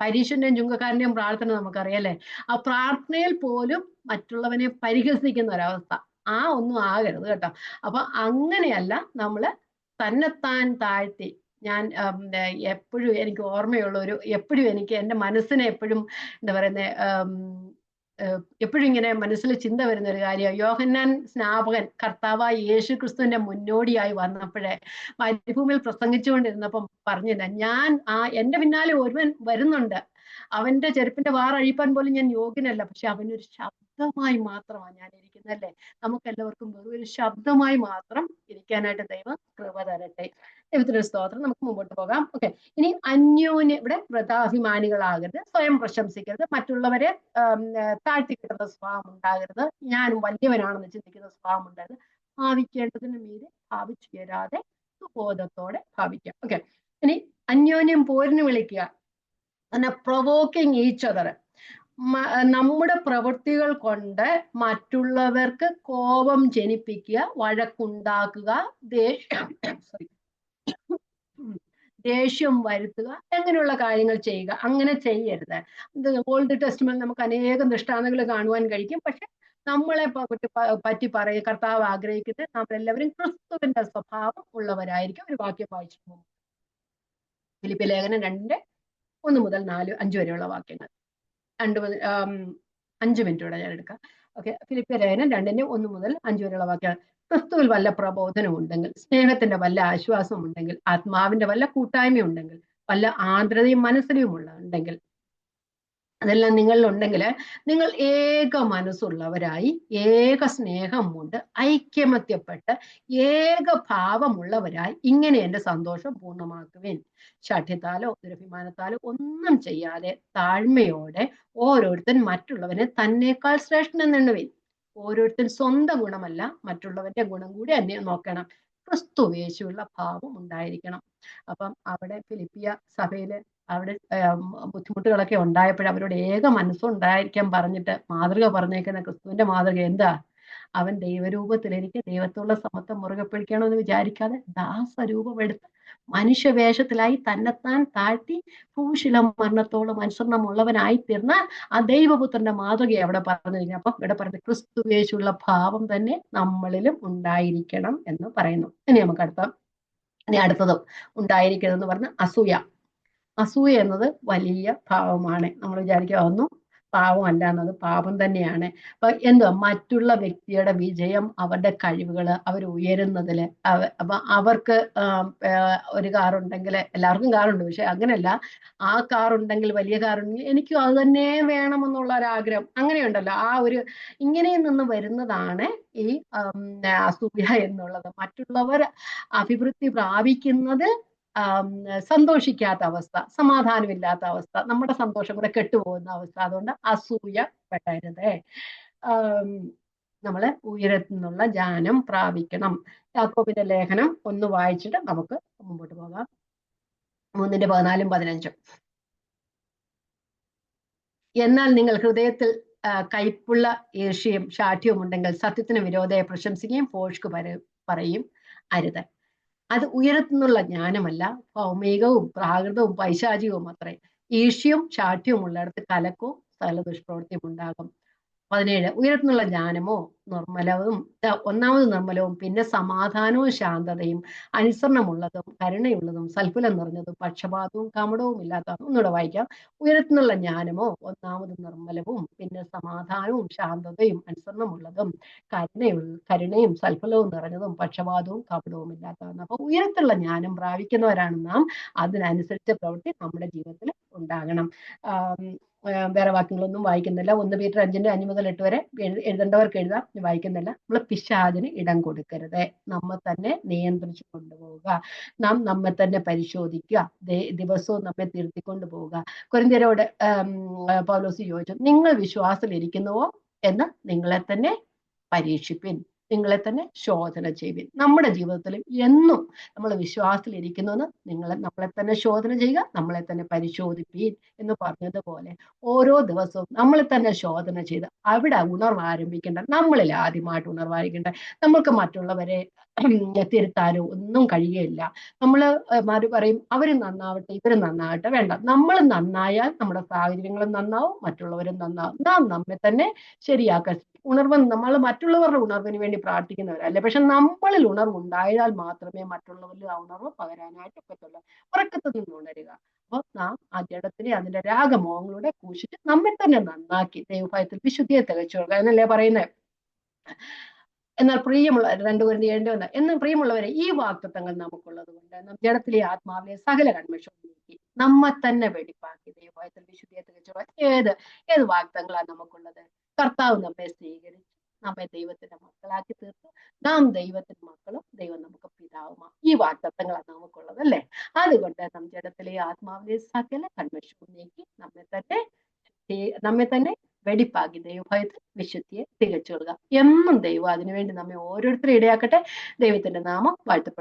പരീക്ഷന്റെയും ചുങ്കക്കാരന്റെയും പ്രാർത്ഥന നമുക്കറിയാം അല്ലെ. ആ പ്രാർത്ഥനയിൽ പോലും മറ്റുള്ളവനെ പരിഹസിക്കുന്ന ഒരവസ്ഥ ഒന്നും ആകരുത് കേട്ടോ. അപ്പൊ അങ്ങനെയല്ല, നമ്മള് തന്നെത്താൻ താഴ്ത്തി, ഞാൻ എപ്പോഴും എനിക്ക് ഓർമ്മയുള്ള എപ്പോഴും എനിക്ക് എൻ്റെ മനസ്സിനെ എപ്പോഴും എന്താ പറയുന്നത്, എപ്പോഴും ഇങ്ങനെ മനസ്സിൽ ചിന്ത വരുന്ന ഒരു കാര്യം, യോഹന്നാൻ സ്നാപകൻ കർത്താവായ യേശു ക്രിസ്തുവിന്റെ മുന്നോടിയായി വന്നപ്പോഴേ മരുഭൂമിയിൽ പ്രസംഗിച്ചുകൊണ്ടിരുന്നപ്പം പറഞ്ഞില്ല, ഞാൻ എന്റെ പിന്നാലെ ഒരുവൻ വരുന്നുണ്ട്, അവന്റെ ചെരുപ്പിന്റെ വാറഴിപ്പാൻ പോലും ഞാൻ യോഗ്യനല്ല, പക്ഷെ അവനൊരു ശബ്ദമായി മാത്രമാണ് ഞാൻ ഇരിക്കുന്നത്. അല്ലേ? നമുക്ക് എല്ലാവർക്കും വെറും ഒരു ശബ്ദമായി മാത്രം ഇരിക്കാനായിട്ട് ദൈവം കൃപ തരട്ടെ. ദൈവത്തിന്റെ സ്തോത്രം. നമുക്ക് മുമ്പോട്ട് പോകാം. ഓക്കെ. ഇനി അന്യോന്യ, ഇവിടെ വ്രതാഭിമാനികളാകരുത്, സ്വയം പ്രശംസിക്കരുത്, മറ്റുള്ളവരെ താഴ്ത്തിക്കിട്ടുന്ന സ്വഭാവം ഉണ്ടാകരുത്, ഞാനും വലിയവനാണെന്ന് ചിന്തിക്കുന്ന സ്വഭാവം ഉണ്ടാകരുത്, ഭാവിക്കേണ്ടതിന് മീതെ ഭാവിച്ചുയരാതെ സുബോധത്തോടെ ഭാവിക്കാം. ഓക്കെ. ഇനി അന്യോന്യം പോരിന് വിളിക്കുക, പ്രൊവോക്കിംഗ് ഈച്ച് അതർ. നമ്മുടെ പ്രവൃത്തികൾ കൊണ്ട് മറ്റുള്ളവർക്ക് കോപം ജനിപ്പിക്കുക, വഴക്കുണ്ടാക്കുക, ദേഷ്യം വരുത്തുക, അങ്ങനെയുള്ള കാര്യങ്ങൾ ചെയ്യുക. അങ്ങനെ ചെയ്യരുത്. ഓൾഡ് ടെസ്റ്റ്മെന്റ് നമുക്ക് അനേകം ദൃഷ്ടാന്തങ്ങൾ കാണുവാൻ കഴിയും. പക്ഷെ നമ്മളെ പറ്റി പറയുക, കർത്താവ് ആഗ്രഹിക്കുന്നത് നമ്മളെല്ലാവരും ക്രിസ്തുവിന്റെ സ്വഭാവം ഉള്ളവരായിരിക്കും. ഒരു വാക്യം വായിച്ചു പോകും. ഫിലിപ്പി ലേഖനം 2:1-5 വരെയുള്ള വാക്യങ്ങൾ. 5 മിനിറ്റോടെ ഞാൻ എടുക്കാം. ഓക്കെ. ഫിലിപ്പി ലേഖനം 2:1-5 വരെയുള്ള വാക്യങ്ങൾ. ക്രിസ്തുവിൽ വല്ല പ്രബോധനം ഉണ്ടെങ്കിൽ, സ്നേഹത്തിന്റെ വല്ല ആശ്വാസം ഉണ്ടെങ്കിൽ, ആത്മാവിന്റെ വല്ല കൂട്ടായ്മ ഉണ്ടെങ്കിൽ, വല്ല ആർദ്രതയും മനസ്സിലും ഉണ്ടെങ്കിൽ, അതെല്ലാം നിങ്ങളിലുണ്ടെങ്കിൽ നിങ്ങൾ ഏക മനസ്സുള്ളവരായി ഏക സ്നേഹം കൊണ്ട് ഐക്യമത്യപ്പെട്ട് ഏക ഭാവമുള്ളവരായി ഇങ്ങനെ എന്റെ സന്തോഷം പൂർണ്ണമാക്കുവേൻ. ശഠ്യത്താലോ ദുരഭിമാനത്താലോ ഒന്നും ചെയ്യാതെ താഴ്മയോടെ ഓരോരുത്തൻ മറ്റുള്ളവനെ തന്നേക്കാൾ ശ്രേഷ്ഠനെന്നുവേൻ. ഓരോരുത്തൻ സ്വന്തം ഗുണമല്ല, മറ്റുള്ളവന്റെ ഗുണം കൂടി അന്യ നോക്കണം. ക്രിസ്തു യേശുവുള്ള ഭാവം ഉണ്ടായിരിക്കണം. അപ്പം അവിടെ ഫിലിപ്പിയ സഭയില് അവിടെ ബുദ്ധിമുട്ടുകളൊക്കെ ഉണ്ടായപ്പോൾ അവരോട് ഏക മനസ്സുണ്ടായിരിക്കാൻ പറഞ്ഞിട്ട് മാതൃക പറഞ്ഞേക്കുന്ന ക്രിസ്തുവിന്റെ മാതൃക എന്താ? അവൻ ദൈവരൂപത്തിലിരിക്കെ ദൈവത്തോടുള്ള സമത്വം മുറുകെ പിടിക്കണമെന്ന് വിചാരിക്കാതെ ദാസരൂപമെടുത്ത് മനുഷ്യവേഷത്തിലായി തന്നെത്താൻ താഴ്ത്തി ഭൂശിലം മരണത്തോളം അനുസരണമുള്ളവനായി തീർന്ന ആ ദൈവപുത്രന്റെ മാതൃക അവിടെ പറഞ്ഞിരിക്കുന്നത്. അപ്പൊ ഇവിടെ പറഞ്ഞ ക്രിസ്തു യേശുള്ള ഭാവം തന്നെ നമ്മളിലും ഉണ്ടായിരിക്കണം എന്ന് പറയുന്നു. ഇനി നമുക്ക് അടുത്തതും ഉണ്ടായിരിക്കണമെന്ന് പറഞ്ഞ അസൂയ. അസൂയ എന്നത് വലിയ പാവമാണ്. നമ്മൾ വിചാരിക്കുക ഒന്നും പാവമല്ല എന്നത് പാപം തന്നെയാണ്. അപ്പൊ എന്തുവാ? മറ്റുള്ള വ്യക്തിയുടെ വിജയം, അവരുടെ കഴിവുകള്, അവർ ഉയരുന്നതില്, അപ്പൊ അവർക്ക് ഒരു കാറുണ്ടെങ്കിൽ, എല്ലാവർക്കും കാറുണ്ട്, പക്ഷെ അങ്ങനെയല്ല, ആ കാറുണ്ടെങ്കിൽ, വലിയ കാറുണ്ടെങ്കിൽ എനിക്കും അത് തന്നെ വേണമെന്നുള്ള ഒരു ആഗ്രഹം, അങ്ങനെയുണ്ടല്ലോ. ആ ഒരു ഇങ്ങനെ നിന്ന് വരുന്നതാണ് ഈ അസൂയ എന്നുള്ളത്. മറ്റുള്ളവർ അഭിവൃദ്ധി പ്രാപിക്കുന്നത് സന്തോഷിക്കാത്ത അവസ്ഥ, സമാധാനമില്ലാത്ത അവസ്ഥ, നമ്മുടെ സന്തോഷം കൂടെ കെട്ടുപോകുന്ന അവസ്ഥ. അതുകൊണ്ട് അസൂയ പെടരുത്. നമ്മള് ഉയരത്തിനുള്ള ജ്ഞാനം പ്രാപിക്കണം. യാക്കോബിന്റെ ലേഖനം ഒന്ന് വായിച്ചിട്ട് നമുക്ക് മുമ്പോട്ട് പോകാം. 3:14-15. എന്നാൽ നിങ്ങൾ ഹൃദയത്തിൽ കയ്പുള്ള ഈർഷ്യയും ശാഠ്യവും ഉണ്ടെങ്കിൽ സത്യത്തിന് വിരോധയെ പ്രശംസിക്കുകയും ഭോഷ്ക് പറയും അരുത്. അത് ഉയരത്തുനിന്നുള്ള ജ്ഞാനമല്ല, ഭൗമികവും പ്രാകൃതവും പൈശാചികവും അത്രേ. ഈർഷ്യവും ശാഠ്യവും ഉള്ളിടത്ത് കലക്കവും സകല ദുഷ്പ്രവൃത്തിയും ഉണ്ടാകും. 17. ഉയരത്തിനുള്ള ജ്ഞാനമോ ഒന്നാമത് നിർമ്മലവും, പിന്നെ സമാധാനവും ശാന്തതയും അനുസരണമുള്ളതും കരുണയുള്ളതും സൽഫലം നിറഞ്ഞതും പക്ഷപാതവും കപടവും ഇല്ലാത്തതും. ഒന്നുകൂടെ വായിക്കാം. ഉയരത്തിനുള്ള ജ്ഞാനമോ ഒന്നാമത് നിർമ്മലവും, പിന്നെ സമാധാനവും ശാന്തതയും അനുസരണമുള്ളതും കരുണയും സൽഫലവും നിറഞ്ഞതും പക്ഷപാതവും കപടവും ഇല്ലാത്തതാണ്. അപ്പൊ ഉയരത്തിലുള്ള ജ്ഞാനം പ്രാപിക്കുന്നവരാണ് നാം. അതിനനുസരിച്ച പ്രവൃത്തി നമ്മുടെ ജീവിതത്തിൽ ഉണ്ടാകണം. വേറെ വാക്യങ്ങളൊന്നും വായിക്കുന്നില്ല. 1 Peter 5:5-8 വരെ എഴുതേണ്ടവർക്ക് എഴുതാം, വായിക്കുന്നില്ല. നമ്മൾ പിശാചിന് ഇടം കൊടുക്കരുത്. നമ്മെ തന്നെ നിയന്ത്രിച്ചു കൊണ്ടുപോവുക. നാം നമ്മെ തന്നെ പരിശോധിക്കുക. ദിവസവും നമ്മെ തിരുത്തിക്കൊണ്ടു പോവുക. കൊരിന്ത്യരോട് പൗലോസ് ചോദിച്ചു, നിങ്ങൾ വിശ്വാസത്തിൽ ഇരിക്കുന്നുവോ എന്ന് നിങ്ങളെ തന്നെ പരീക്ഷിപ്പിൻ, നിങ്ങളെ തന്നെ ശോധന ചെയ്യുവിൻ. നമ്മുടെ ജീവിതത്തിൽ എന്നും നമ്മൾ വിശ്വാസത്തിൽ ഇരിക്കുന്നുവെന്ന് നമ്മളെ തന്നെ ശോധന ചെയ്യുക, നമ്മളെ തന്നെ പരിശോധിപ്പീൻ എന്ന് പറഞ്ഞതുപോലെ ഓരോ ദിവസവും നമ്മളെ തന്നെ ശോധന ചെയ്ത് അവിടെ ഉണർവ് ആരംഭിക്കേണ്ട, നമ്മളിൽ ആദ്യമായിട്ട് ഉണർവ് ആരംഭിക്കേണ്ട. നമുക്ക് മറ്റുള്ളവരെ തിരുത്താനോ ഒന്നും കഴിയുകയില്ല. നമ്മള് പറയും അവര് നന്നാവട്ടെ, ഇവര് നന്നാവട്ടെ. വേണ്ട, നമ്മൾ നന്നായാൽ നമ്മുടെ സാഹചര്യങ്ങളും നന്നാവും, മറ്റുള്ളവരും നന്നാവും. നാം നമ്മെ തന്നെ ശരിയാക്കാൻ ഉണർവ്, നമ്മൾ മറ്റുള്ളവരുടെ ഉണർവിന് വേണ്ടി പ്രാർത്ഥിക്കുന്നവരല്ലേ. പക്ഷെ നമ്മളിൽ ഉണർവുണ്ടായാൽ മാത്രമേ മറ്റുള്ളവരിൽ ആ ഉണർവ് പകരാനായിട്ട് പറ്റുള്ളൂ. ഉറക്കത്തിൽ നിന്ന് ഉണരുക. അപ്പൊ നാം ആ ജഡത്തിനെ അതിന്റെ രാഗമോഹങ്ങളൂടെ കൂശിച്ച് നമ്മെ തന്നെ നന്നാക്കി ദൈവഭയത്തിൽ വിശുദ്ധിയെ തികച്ചു കൊടുക്കുക എന്നല്ലേ പറയുന്നത്. എന്നാൽ പ്രിയമുള്ള 2 Corinthians 7:1 എന്നാൽ പ്രിയമുള്ളവരെ ഈ വാഗ്ദത്തങ്ങൾ നമുക്കുള്ളത് കൊണ്ട് നാം ജഡത്തിലെ ആത്മാവിലെ സകല കന്മഷവും നീക്കി നമ്മെ തന്നെ വെടിപ്പാക്കി ദൈവഭയത്തിൽ വിശുദ്ധിയെ തികച്ചു. ഏത് വാഗ്ദത്തങ്ങളാണ് നമുക്കുള്ളത്? കർത്താവ് നമ്മെ സ്വീകരിച്ചു, നമ്മെ ദൈവത്തിന്റെ മക്കളാക്കി തീർത്തു, നാം ദൈവത്തിന്റെ മക്കളും ദൈവം നമുക്ക് പിതാവുമാണ്. ഈ വാഗ്ദത്തങ്ങളാണ് നമുക്കുള്ളത് അല്ലേ. അതുകൊണ്ട് നാം ജഡത്തിലെ ആത്മാവിലെ സകല കന്മഷവും നീക്കി നമ്മെ തന്നെ വെടിപ്പാക്കി ദൈവഭയത്തിൽ വിശുദ്ധിയെ തികച്ചു കൊടുക്കുക. എന്നും ദൈവം അതിനുവേണ്ടി നമ്മെ ഓരോരുത്തരും ഇടയാക്കട്ടെ. ദൈവത്തിന്റെ നാമം വാഴ്ത്തപ്പെട്ടു.